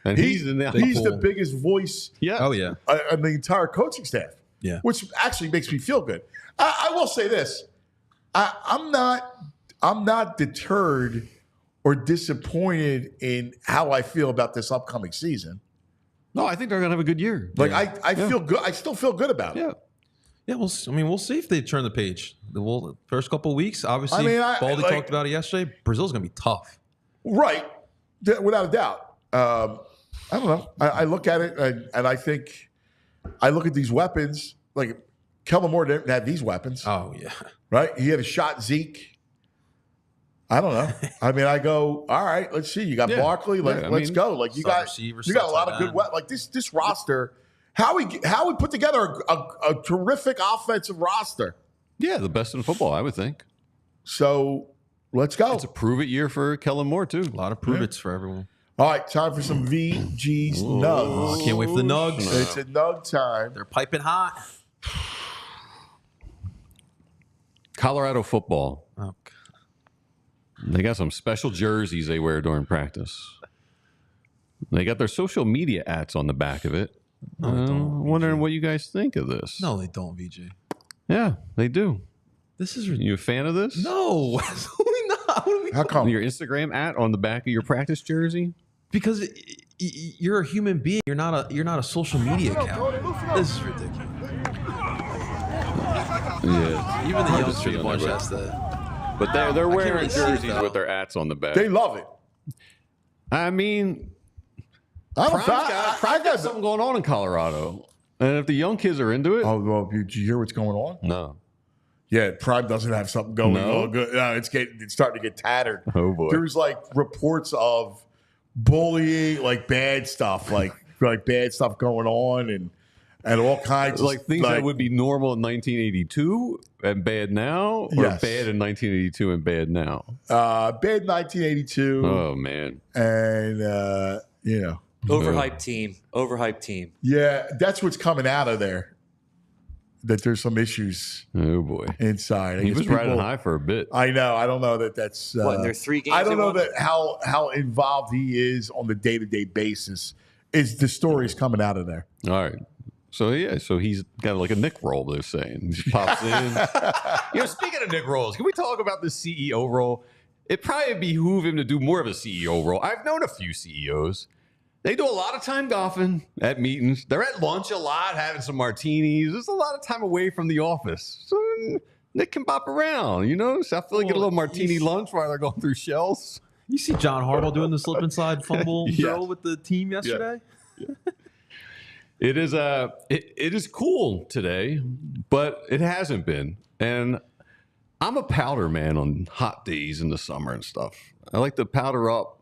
and he's the biggest voice. Yeah. Oh yeah. On the entire coaching staff. Yeah. Which actually makes me feel good. I will say this: I'm not deterred or disappointed in how I feel about this upcoming season. No, I think they're going to have a good year. Like I feel good. I still feel good about it. Yeah. Yeah, we'll see if they turn the page. The first couple of weeks, obviously, Baldy talked about it yesterday. Brazil's going to be tough. Right. Without a doubt. I don't know. I look at it and I think I look at these weapons. Like, Kellen Moore didn't have these weapons. Oh, yeah. Right? He had a shot Zeke. I don't know. I mean, I go, all right, let's see. You got Barkley. Let's go. Like, you got a lot of good weapons. Like, this roster – How we put together a terrific offensive roster. Yeah, the best in football, I would think. So let's go. It's a prove-it year for Kellen Moore, too. A lot of prove-its for everyone. All right, time for some VG's Nugs. I can't wait for the Nugs. It's a Nug time. They're piping hot. Colorado football. Oh, They got some special jerseys they wear during practice. They got their social media ads on the back of it. No, they don't. Wondering what you guys think of this. No, they don't, VJ. Yeah, they do. This is You a fan of this? No, absolutely not. How come? Your Instagram at on the back of your practice jersey? Because you're a human being. You're not a social media account. This is ridiculous. Yeah, Even the hard to youngster see on bunch there, has that. but they're wearing really see it, jerseys though. with their ats on the back. They love it. I mean, I'm Prime's got something going on in Colorado, and if the young kids are into it, Oh, well, did you hear what's going on? no. Yeah, Prime doesn't have something going No? on. Good. No, it's starting to get tattered. Oh boy. There's like reports of bullying, like bad stuff, like bad stuff going on, and all kinds of Like things that would be normal in 1982 and bad now, or Yes. bad in 1982 and bad now. bad 1982, Oh man. and Overhyped team. yeah, that's what's coming out of there. That there's some issues Oh boy. inside. I He guess was riding people- high for a bit. I know. I don't know that's. What, in their 3 games I don't they know won? that how involved he is on the day-to-day basis. Is the stories coming out of there? All right. So he's got like a Nick roll, they're saying. He just pops in. Speaking of Nick rolls, can we talk about the CEO role? It probably behoove him to do more of a CEO role. I've known a few CEOs. They do a lot of time golfing at meetings. They're at lunch a lot, having some martinis. There's a lot of time away from the office. So Nick can bop around, So I feel like get a little martini lunch while they're going through shells. You see John Harbaugh doing the slip inside fumble Yeah. drill with the team yesterday? It is cool today, but it hasn't been. And I'm a powder man on hot days in the summer and stuff. I like to powder up,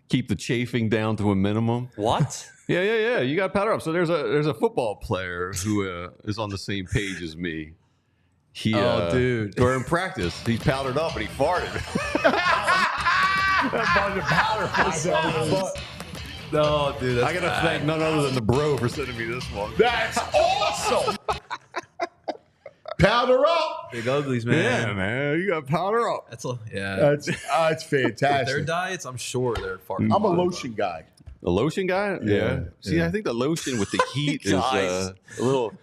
keep the chafing down to a minimum. What? Yeah. You got to powder up. So there's a football player who is on the same page as me. He, dude. during practice, he's powdered up and he farted. No, dude. That's I got to thank none other than the bro for sending me this one. That's awesome. Powder up. big uglies, man. Yeah, man. You got to powder up. That's it's fantastic. Their diets, I'm sure they're farting. I'm a lotion guy. The lotion guy? Yeah. See, Yeah. I think the lotion with the heat is Guys. a little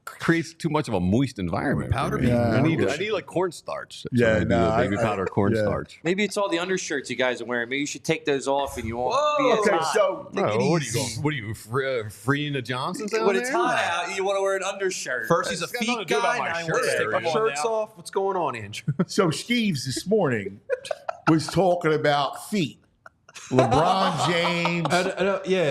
creates too much of a moist environment. Powder for me. bean. Yeah. I need like cornstarch. Yeah, I need no, baby I- powder cornstarch. Maybe it's all the undershirts you guys are wearing. Maybe you should take those off and you won't Whoa. be as Okay, hot. so What are you going? What are you freeing the Johnsons out When it's there? hot out, you want to wear an undershirt. First, he's a It's got nothing feet to do about guy. my Now he shirt wants to take area. my shirts off. What's going on, Andrew? Skeeves this morning was talking about feet. LeBron James.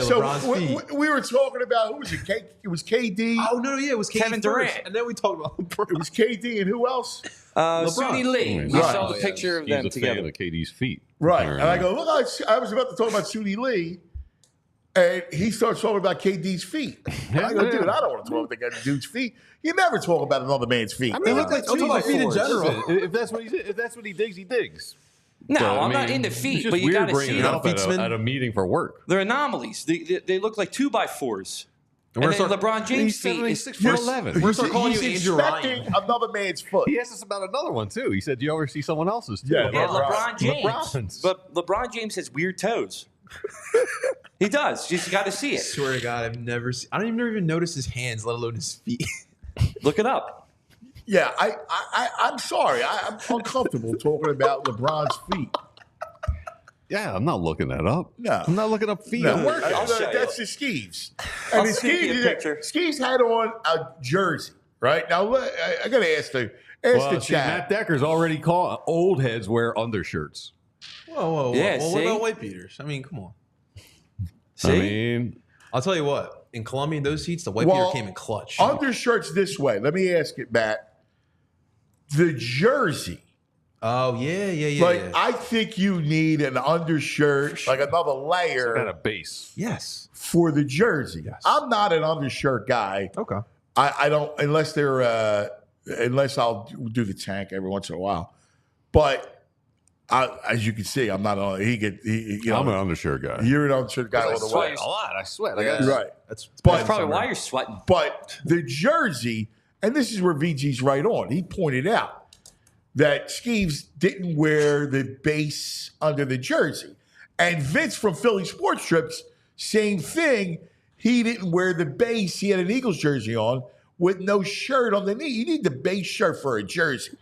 So LeBron's feet. we were talking about, who was it? It was KD. Oh, no, yeah, it was KD Kevin first, Durant. and then we talked about LeBron. It was KD and who else? Suni Lee. We Right. saw the picture of them He's a together. fan of KD's feet. Right. Apparently. And I go, look, I was about to talk about Suni Lee, and he starts talking about KD's feet. And I go, dude, I don't want to talk about that dude's feet. You never talk about another man's feet. I mean, look like I'm talking about 2 by 4s. general. If that's what he digs, he digs. No, But, I'm I not mean, into it's feet, just but you weird got to bringing see it them. up at a meeting for work. They're anomalies. They look like 2x4s. And And we're then start- LeBron James' He's feet is 6'11". We're start calling He's you Andrew expecting Ryan. another man's foot. He asked us about another one too. He said, "Do you ever see someone else's?" Too? Yeah, Yeah, LeBron. LeBron James. LeBron's. But LeBron James has weird toes. He does. You just got to see it. Swear to God, I've never seen. I don't even notice his hands, let alone his feet. Look it up. Yeah, I'm sorry. I'm uncomfortable talking about LeBron's feet. Yeah, I'm not looking that up. No. I'm not looking up feet. No, I'm working. I'll show you. that's the Skeeves. I'll And the sneak you a picture. Skeeves had on a jersey, right? Now, I got to ask the Well, see, chat. Matt Decker's already called old heads wear undershirts. Whoa. Yeah, Well, what see? about white beaters? I mean, come on. See? I mean, I'll tell you what. In Columbia, in those heats, the white Well, beater came in clutch. Undershirts this way. Let me ask it, Matt. The jersey. Oh yeah. Like, I think you need an undershirt, like another layer at a base. Yes. for the jersey. Yes. I'm not an undershirt guy. Okay. I don't, unless I'll do the tank every once in a while. But as you can see, I'm not on. I'm an undershirt guy. You're an undershirt guy all the way. a lot. I sweat. I Yeah. got Right. That's That's probably why you're sweating. But the jersey, and this is where VG's right on. He pointed out that Skeeves didn't wear the base under the jersey. And Vince from Philly Sports Trips, same thing. He didn't wear the base. He had an Eagles jersey on with no shirt underneath. You need the base shirt for a jersey.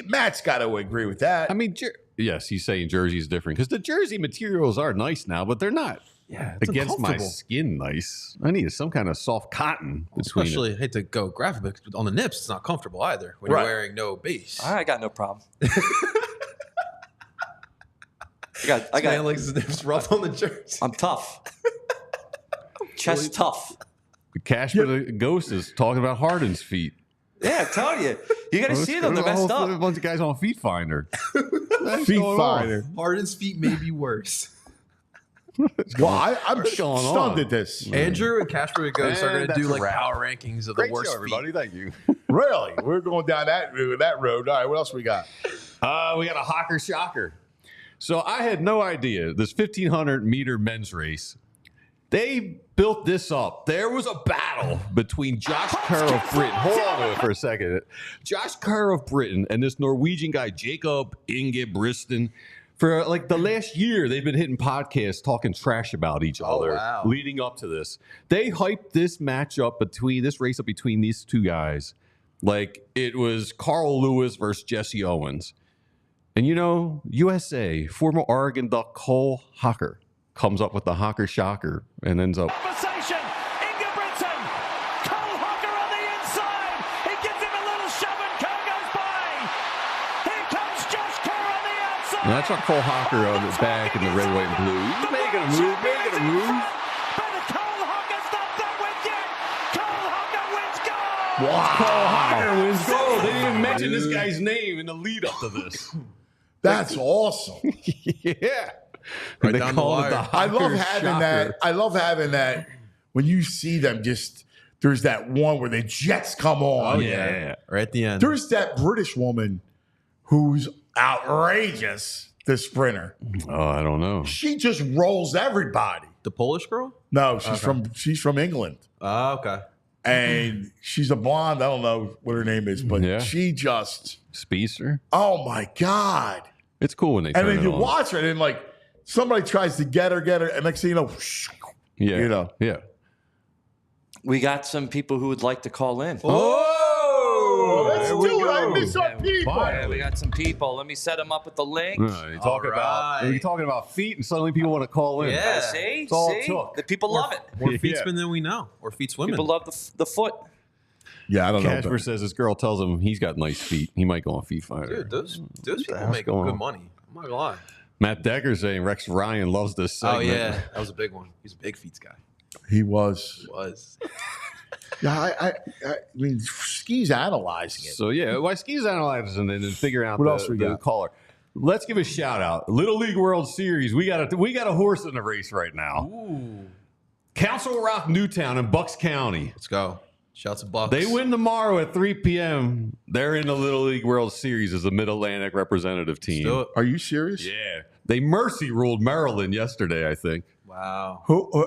Matt's got to agree with that. I mean, yes, he's saying jersey is different because the jersey materials are nice now, but they're not it's against my uncomfortable. skin nice. I need some kind of soft cotton between it. Especially, I hate to go graphic, but on the nips, it's not comfortable either when Right. you're wearing no base. I got no problem. I Man got. likes his nips rough on the jersey. I'm tough. Chest tough. Casper the Ghost is talking about Harden's feet. Yeah, I'm telling you. You got to see them. They're messed A up. bunch of guys on Feet Finder. Feet finder. Harden's feet may be worse. Well, I'm What's going stunned on? at this. Andrew and Casper and Ghost are And going to that's do a like wrap. power rankings of Great the worst show, everybody. feet. Thank you. Really? We're going down that road. All right, what else we got? We got a Hawker Shocker. So I had no idea this 1,500-meter men's race. They built this up. There was a battle between Josh Kerr of Britain. Hold on for a second. Josh Kerr of Britain and this Norwegian guy, Jacob Ingebrigtsen. For like the last year, they've been hitting podcasts talking trash about each other wow. leading up to this. They hyped this matchup this race up between these two guys like it was Carl Lewis versus Jesse Owens. And you know, USA, former Oregon Duck Cole Hawker comes up with the Hawker Shocker and ends up. Conversation. Ingebrigtsen. Cole Hawker on the inside. He gives him a little shove and Kerr goes by. Here comes Josh Kerr on the outside. And that's our Cole Hawker on the back in the red, white, and blue. He's making a move, making a move. But Cole Hawker's not done with yet. Cole Hawker wins gold. Cole Hawker wins gold. They didn't even mention this guy's name in the lead up to this. That's awesome. Yeah. Right They down the called it wire. the I Hawker love having Shocker. that. I love having that when you see them just, there's that one where the Jets come on. Oh, yeah. Right at the end. There's that British woman who's outrageous, the sprinter. Oh, I don't know. She just rolls everybody. The Polish girl? No, she's from England. Oh, okay. And she's a blonde. I don't know what her name is, but Yeah. she just, Speedster. oh my God. It's cool when they And turn then it you on. watch her, and then like somebody tries to get her, and next thing you know, Yeah. you know. Yeah. We got some people who would like to call in. Oh, let's there we do it. I go. miss our people. Yeah, we got some people. Let me set them up with the link. You talk about right. you're talking about feet, and suddenly people want to call in. Yeah. See? It's all it See? took. The people love it. More Yeah. feet spin than we know. Or feet swimming. People love the foot. Yeah, I don't know. Casper about- says this girl tells him he's got nice feet. He might go on Feet Finder. Dude, those people hell's make going good on? money. I'm not going to lie. Matt Decker saying Rex Ryan loves this Oh segment. yeah, that was a big one. He's a big feet guy. He was. He was. Yeah, I mean, Ski's analyzing it. So yeah, why Ski's analyzing it and figuring out What else we the got? caller. Let's give a shout out. Little League World Series. We got a horse in the race right now. Ooh. Council Rock, Newtown, in Bucks County. Let's go. Shouts to Bucks. They win tomorrow at 3 p.m. They're in the Little League World Series as a Mid-Atlantic representative team. Let's do it. Are you serious? Yeah. They mercy ruled Maryland yesterday, I think. Wow.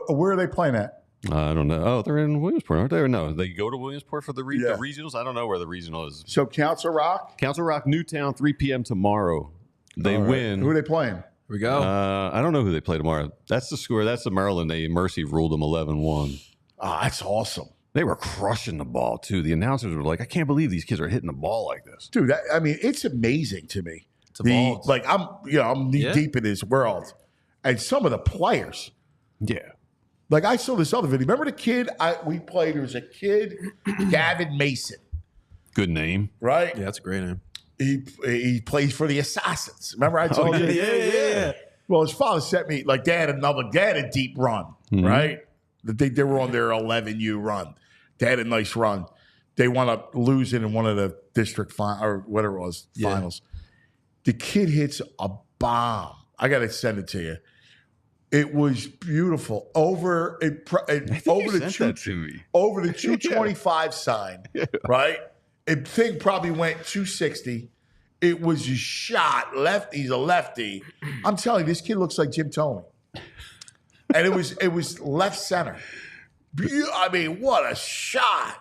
Where are they playing at? I don't know. Oh, they're in Williamsport, aren't they? No, they go to Williamsport for the Yeah. regionals. I don't know where the regional is. So Council Rock? Council Rock, Newtown, 3 p.m. tomorrow. They All right. win. Who are they playing? Here we go. I don't know who they play tomorrow. That's the score. That's the Maryland. They mercy ruled them 11-1. Oh, that's awesome. They were crushing the ball, too. The announcers were like, I can't believe these kids are hitting the ball like this. Dude, it's amazing to me. It's evolved. Like I'm knee deep in this world. And some of the players. Yeah. Like I saw this other video. Remember the kid we played? There was a kid, Gavin Mason, Good name. right? Yeah, that's a great name. He plays for the Assassins. Remember I told you? Yeah. Well, his father sent me like they had a deep run, right? They were on their 11U run. They had a nice run. They wound up losing in one of the district or whatever it was finals. The kid hits a bomb. I got to send it to you. It was beautiful over the that to me. over the 225 sign, right? The thing probably went 260. It was a shot. He's a lefty. I'm telling you, this kid looks like Jim Thome. And it was left center. I mean, what a shot.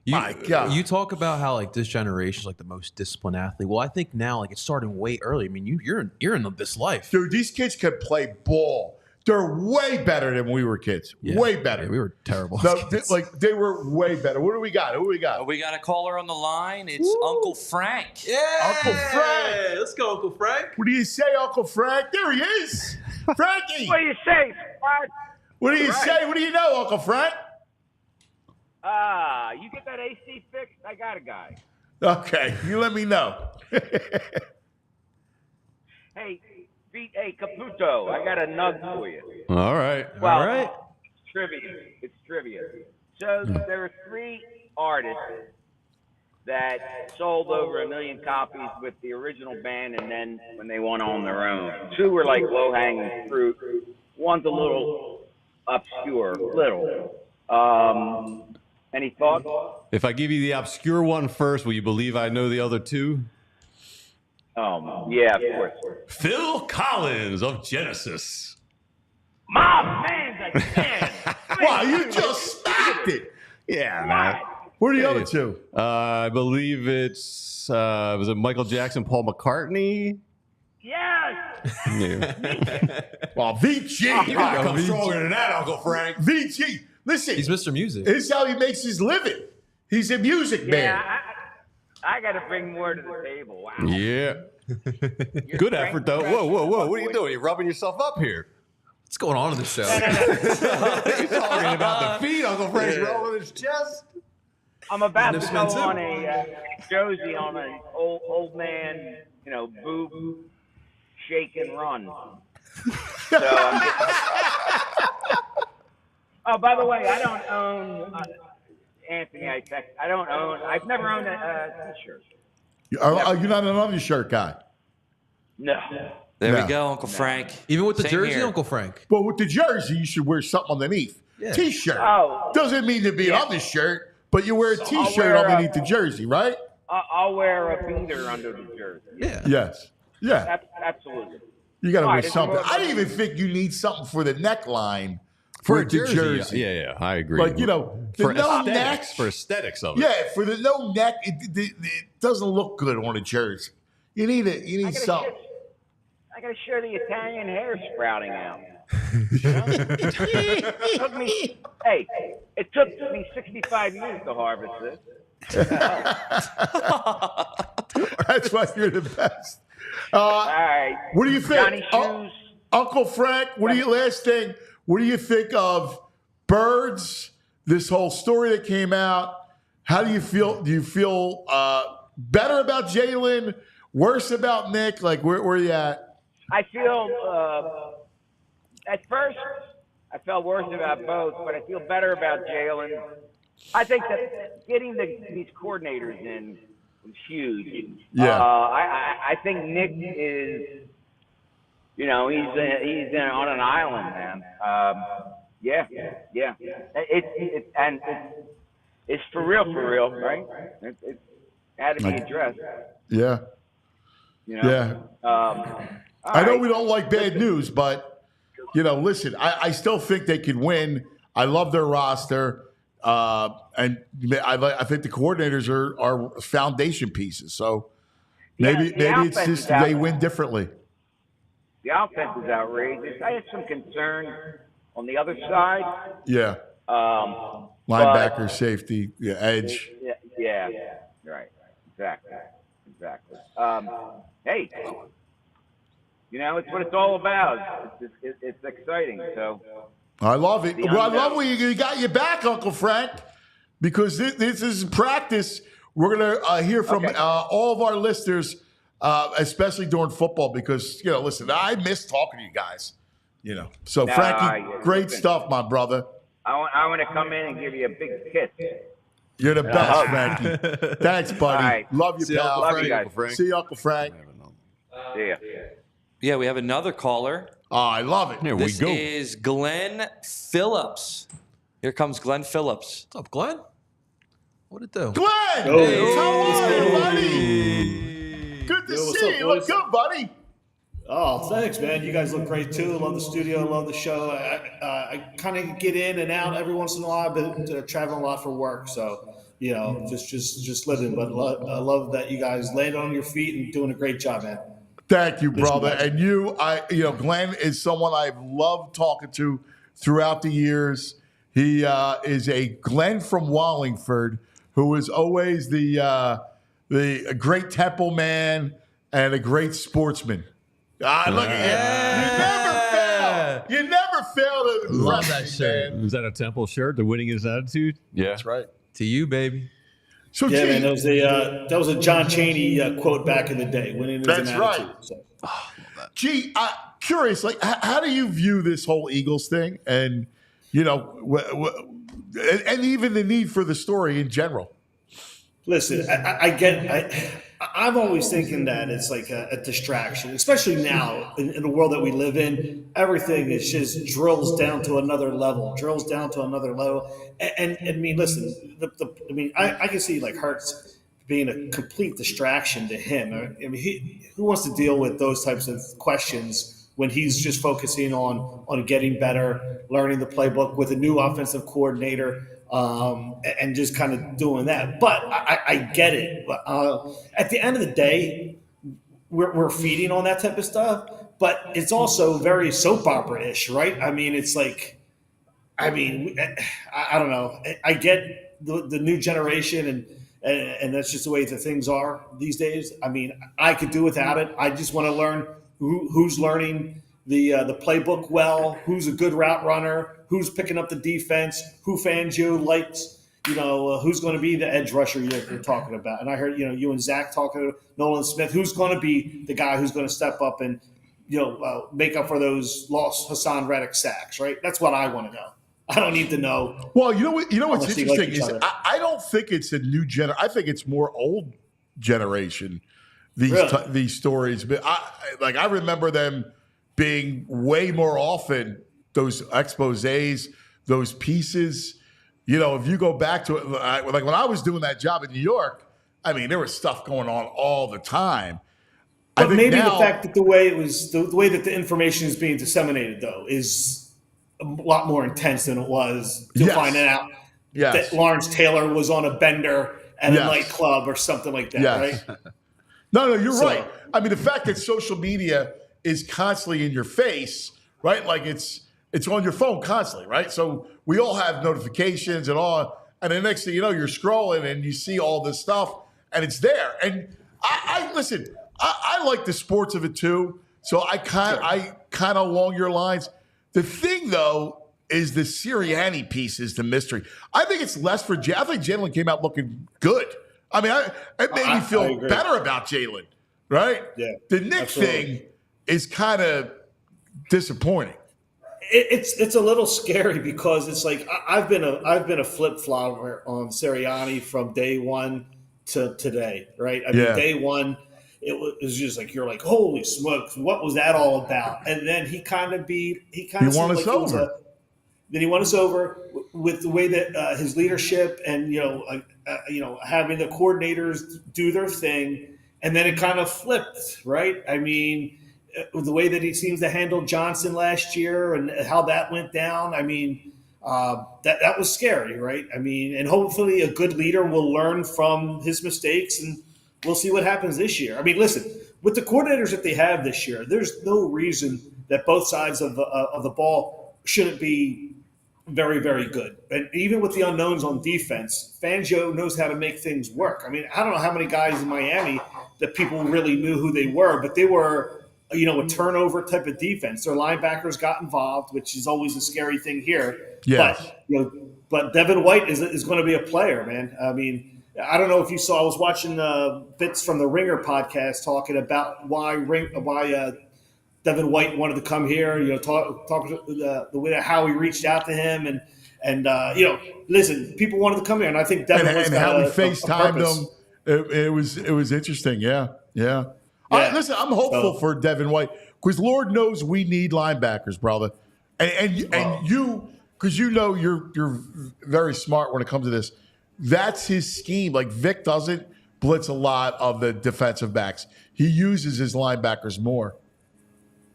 My God. You talk about how like this generation is like the most disciplined athlete. Well, I think now like it's starting way early. I mean, you're in this life. Dude, these kids could play ball. They're way better than we were kids. Yeah. Way better. Yeah, we were terrible. They were way better. What do we got? Who do we got? We got a caller on the line. It's Uncle Frank. Yeah, Uncle Frank. Let's go, Uncle Frank. What do you say, Uncle Frank? There he is. Frankie. What do you say, Spud? What do you say? What do you know, Uncle Frank? You get that AC fixed? I got a guy. Okay, you let me know. Hey, Caputo, I got a nug for you. All right. Well, All right. It's trivia. So there were 3 artists that sold over 1 million copies with the original band, and then when they went on their own. 2 were like low-hanging fruit. One's a little obscure. Any thoughts? If I give you the obscure one first, will you believe I know the other 2? Yeah, of course. Phil Collins of Genesis. My man's a man. Wow, you just smacked it. Yeah, man. What are the other 2? I believe it's was it Michael Jackson, Paul McCartney? Yes. Yeah. Well, VG. You gotta come stronger than that, Uncle Frank. VG. Listen, He's Mr. Music. this is how he makes his living. He's a music man. Yeah, I got to bring more to the table. Wow. Yeah. Good effort, though. Whoa. What are you doing? You're rubbing yourself up here. What's going on in this show? You're talking about the feet, Uncle Frank's rolling his chest. I'm about to go Expensive. on a Josie on an old man, boob shake and run. So, oh, by the way, I don't own Anthony. I've never owned a T-shirt. You're not an undershirt guy. No. There No. we go, Uncle Frank. Even with the Same jersey, here. Uncle Frank. But with the jersey, you should wear something underneath. Yeah. T-shirt. Oh. Doesn't mean to be an undershirt, but you wear a T-shirt wear a- underneath the jersey, right? I'll wear a beater under the jersey. Yeah. Yes. Yeah. Absolutely. You got to All wear right, it's something. more- I didn't even think you need something for the neckline For a with the jersey. jersey. Yeah, I agree. Like, the for no aesthetics, neck. for aesthetics of it. Yeah, for the no neck, it doesn't look good on a jersey. You need it. You need something. I got to show the Italian hair sprouting out. It took me 65 years to harvest this. That's why you're the best. All right. What do you think? Johnny Shoes. Uncle Frank, last thing, what do you think of Birds, this whole story that came out? How do you feel? Do you feel better about Jalen? Worse about Nick? Like, where are you at? I feel at first I felt worse about both, but I feel better about Jalen. I think that getting these coordinators in was huge. Yeah. I think Nick is, he's on an island, man. Yeah. It's for real, right? It had to be addressed. Yeah. Yeah. I know we don't like bad news, but listen, I still think they can win. I love their roster, and I think the coordinators are foundation pieces. So maybe it's just they win differently. The offense is outrageous. I have some concern on the other side. Yeah. Linebacker, safety, edge. Yeah. Right. Exactly. Hey. It's what it's all about. It's exciting. So I love it. Well, I love when you got your back, Uncle Frank, because this is practice. We're gonna hear from all of our listeners, especially during football, because listen, I miss talking to you guys. So Frankie, great stuff, my brother. I want to come in and give you a big kiss. You're the best, Frankie. Thanks, buddy. Right. Love you, pal. Love you guys. See you, Uncle Frank. See ya. Yeah, we have another caller. Oh, I love it. Here we This go. is Glenn Phillips. Here comes Glenn Phillips. What's up, Glenn? What'd it do? Glenn, how are you, buddy? Good to what's see up, you. Look boys? good, buddy. Oh, thanks, man. You guys look great too. Love the studio. Love the show. I kind of get in and out every once in a while. I've been traveling a lot for work, so just living. But I love that you guys landed on your feet and doing a great job, man. Thank you, brother. And Glenn is someone I've loved talking to throughout the years. He is a Glenn from Wallingford who is always the great Temple man and a great sportsman. Look at you. You never fail to Love that shirt. Is that a Temple shirt? The winning is attitude? Yeah. That's right. To you, baby. So, Yeah, man. That was a John Chaney quote back in the day. Winning is an That's attitude. right. So. Curious, how do you view this whole Eagles thing, and and even the need for the story in general? Listen, I'm always thinking that it's like a distraction, especially now in the world that we live in. Everything is just drills down to another level. And I mean, listen, I can see like Hurts being a complete distraction to him. I mean, who wants to deal with those types of questions when he's just focusing on getting better, learning the playbook with a new offensive coordinator? And just kind of doing that. But I get it. At the end of the day, we're feeding on that type of stuff, but it's also very soap opera-ish, right? I mean, it's like, I don't know. I get the new generation and that's just the way that things are these days. I mean, I could do without it. I just want to learn who's learning the playbook well, who's a good route runner, who's picking up the defense, who Fangio likes, who's going to be the edge rusher you're talking about. And I heard, you and Zach talking to Nolan Smith, who's going to be the guy who's going to step up and, make up for those lost Hassan Reddick sacks, right? That's what I want to know. I don't need to know. Well, what's interesting is other. I don't think it's a new generation. I think it's more old generation, these stories. But I remember them being way more often, those exposés, those pieces. If you go back to it, like when I was doing that job in New York, I mean, there was stuff going on all the time. But maybe the fact that the way that the information is being disseminated, though, is a lot more intense than it was to find out that Lawrence Taylor was on a bender at a nightclub or something like that, right? No, you're right. I mean, the fact that social media is constantly in your face, right? Like it's on your phone constantly, right? So we all have notifications and all, and the next thing you know, you're scrolling and you see all this stuff, and it's there. And I listen. I like the sports of it too. So I kind of along your lines. The thing though is the Sirianni piece is the mystery. I think it's less for Jalen. I think Jalen came out looking good. I mean, it made me feel better about Jalen, right? Yeah. The Nick thing, is kind of disappointing. It's a little scary because it's like I've been a flip flopper on Sirianni from day one to today, right? I mean, day one, it was just like you're like, holy smokes, what was that all about? And then he kind of won us over. Then he won us over with the way that his leadership and having the coordinators do their thing, and then it kind of flipped, right? I mean, the way that he seems to handle Johnson last year and how that went down. I mean, that was scary, right? I mean, and hopefully a good leader will learn from his mistakes, and we'll see what happens this year. I mean, listen, with the coordinators that they have this year, there's no reason that both sides of the ball shouldn't be very, very good. And even with the unknowns on defense, Fangio knows how to make things work. I mean, I don't know how many guys in Miami that people really knew who they were, but they were – a turnover type of defense. Their linebackers got involved, which is always a scary thing here. Yes. But Devin White is going to be a player, man. I mean, I don't know if you saw. I was watching bits from the Ringer podcast talking about why Devin White wanted to come here. Talk the way how he reached out to him and listen, people wanted to come here, and I think Devin White's got how we FaceTimed him. It was interesting. Yeah. Listen, I'm hopeful for Devin White because Lord knows we need linebackers, brother. And you, because you're very smart when it comes to this. That's his scheme. Like Vic doesn't blitz a lot of the defensive backs. He uses his linebackers more.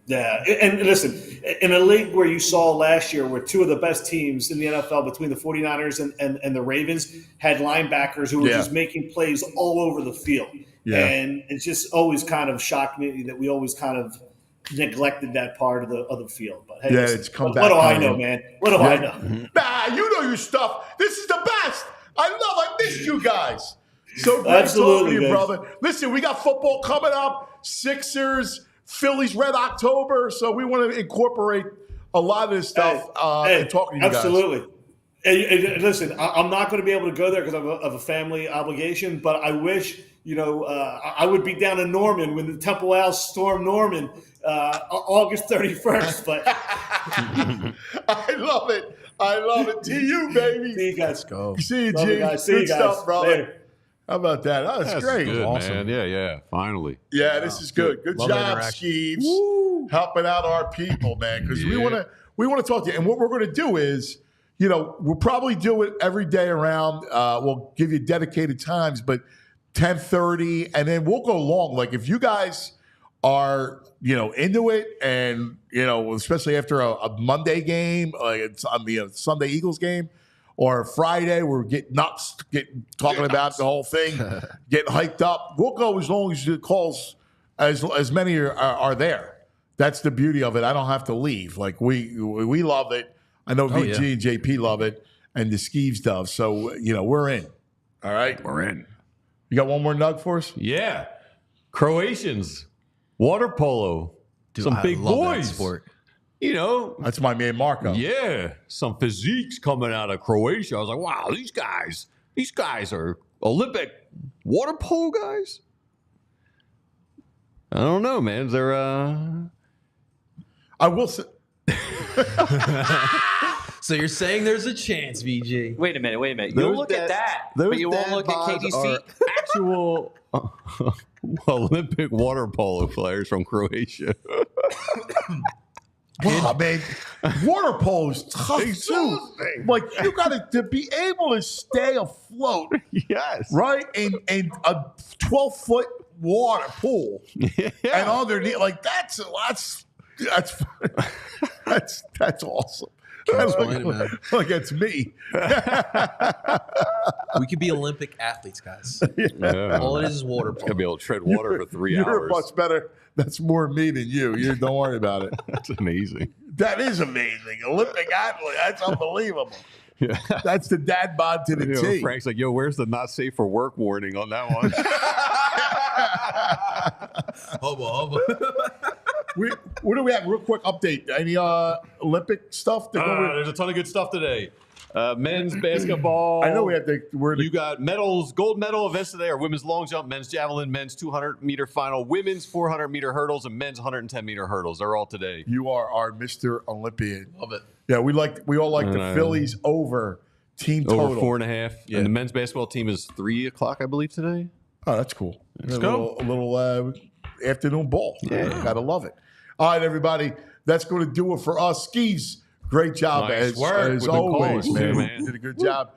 Yeah, and listen, in a league where you saw last year where two of the best teams in the NFL between the 49ers and the Ravens had linebackers who were just making plays all over the field. Yeah. And it's just always kind of shocked me that we always kind of neglected that part of the field. But hey, it's come back. What do I know, man? What do I know? Nah, you know your stuff. This is the best. I missed you guys. So great Absolutely, talking to you, man. brother. Listen, we got football coming up. Sixers, Phillies, Red October. So we want to incorporate a lot of this stuff and talking to you guys. Absolutely. And listen, I'm not going to be able to go there because of a family obligation, but I wish – I would be down in Norman when the Temple Owls stormed Norman August 31st. But I love it. To you, baby. See you guys. Let's go. See you, Love G. you guys. See Good you guys. stuff, brother. Later. How about that? Oh, that's great. Good, awesome. man. Yeah. Finally. Yeah, this is good. Good Love job, Skeeves. Helping out our people, man. Because we want to talk to you. And what we're going to do is, we'll probably do it every day around. We'll give you dedicated times, but 10:30, and then we'll go long. Like if you guys are, into it, and especially after a Monday game, like it's on the Sunday Eagles game, or Friday, we're getting nuts, talking about the whole thing, getting hyped up. We'll go as long as the calls, as many are there. That's the beauty of it. I don't have to leave. Like we love it. I know VG and JP love it, and the Skeeves does. So we're in. All right, We're in. You got one more nug for us? Yeah. Croatians, water polo. Dude, some I big love boys. that sport. That's my man Marco. Yeah. Some physiques coming out of Croatia. I was like, wow, these guys are Olympic water polo guys. I don't know, man. They're I will say. So you're saying there's a chance, VG? Wait a minute. You'll look at that, but you won't look at Katie's feet. Actual Olympic water polo players from Croatia. Wow, man, water polo is tough too. Like you got to be able to stay afloat. Yes. Right in a 12-foot water pool, and underneath, like that's awesome. Like it's me. We could be Olympic athletes, guys. Yeah. All it is water polo. Gonna be able to tread water for 3 hours. You're much better. That's more me than you. You don't worry about it. That's amazing. That is amazing. Olympic athlete. That's unbelievable. Yeah. That's the dad bod to the T. Frank's like, yo, where's the not safe for work warning on that one? Hobo. What do we have? Real quick update. Any Olympic stuff? There's a ton of good stuff today. Men's basketball. I know we have to. You got medals, gold medal events today are women's long jump, men's javelin, men's 200-meter final, women's 400-meter hurdles, and men's 110-meter hurdles. They're all today. You are our Mr. Olympian. Love it. Yeah, we all like the Phillies over team total. Over 4.5. Yeah. And the men's basketball team is 3 o'clock, I believe, today. Oh, that's cool. Let's go. A little afternoon ball. Yeah. Gotta love it. All right, everybody. That's going to do it for us. Skis, great job Nice as work with the always, calls, man. man. You did a good job.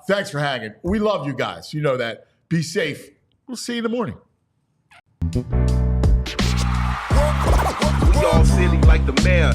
Thanks for hanging. We love you guys. You know that. Be safe. We'll see you in the morning. We all silly like the mayor.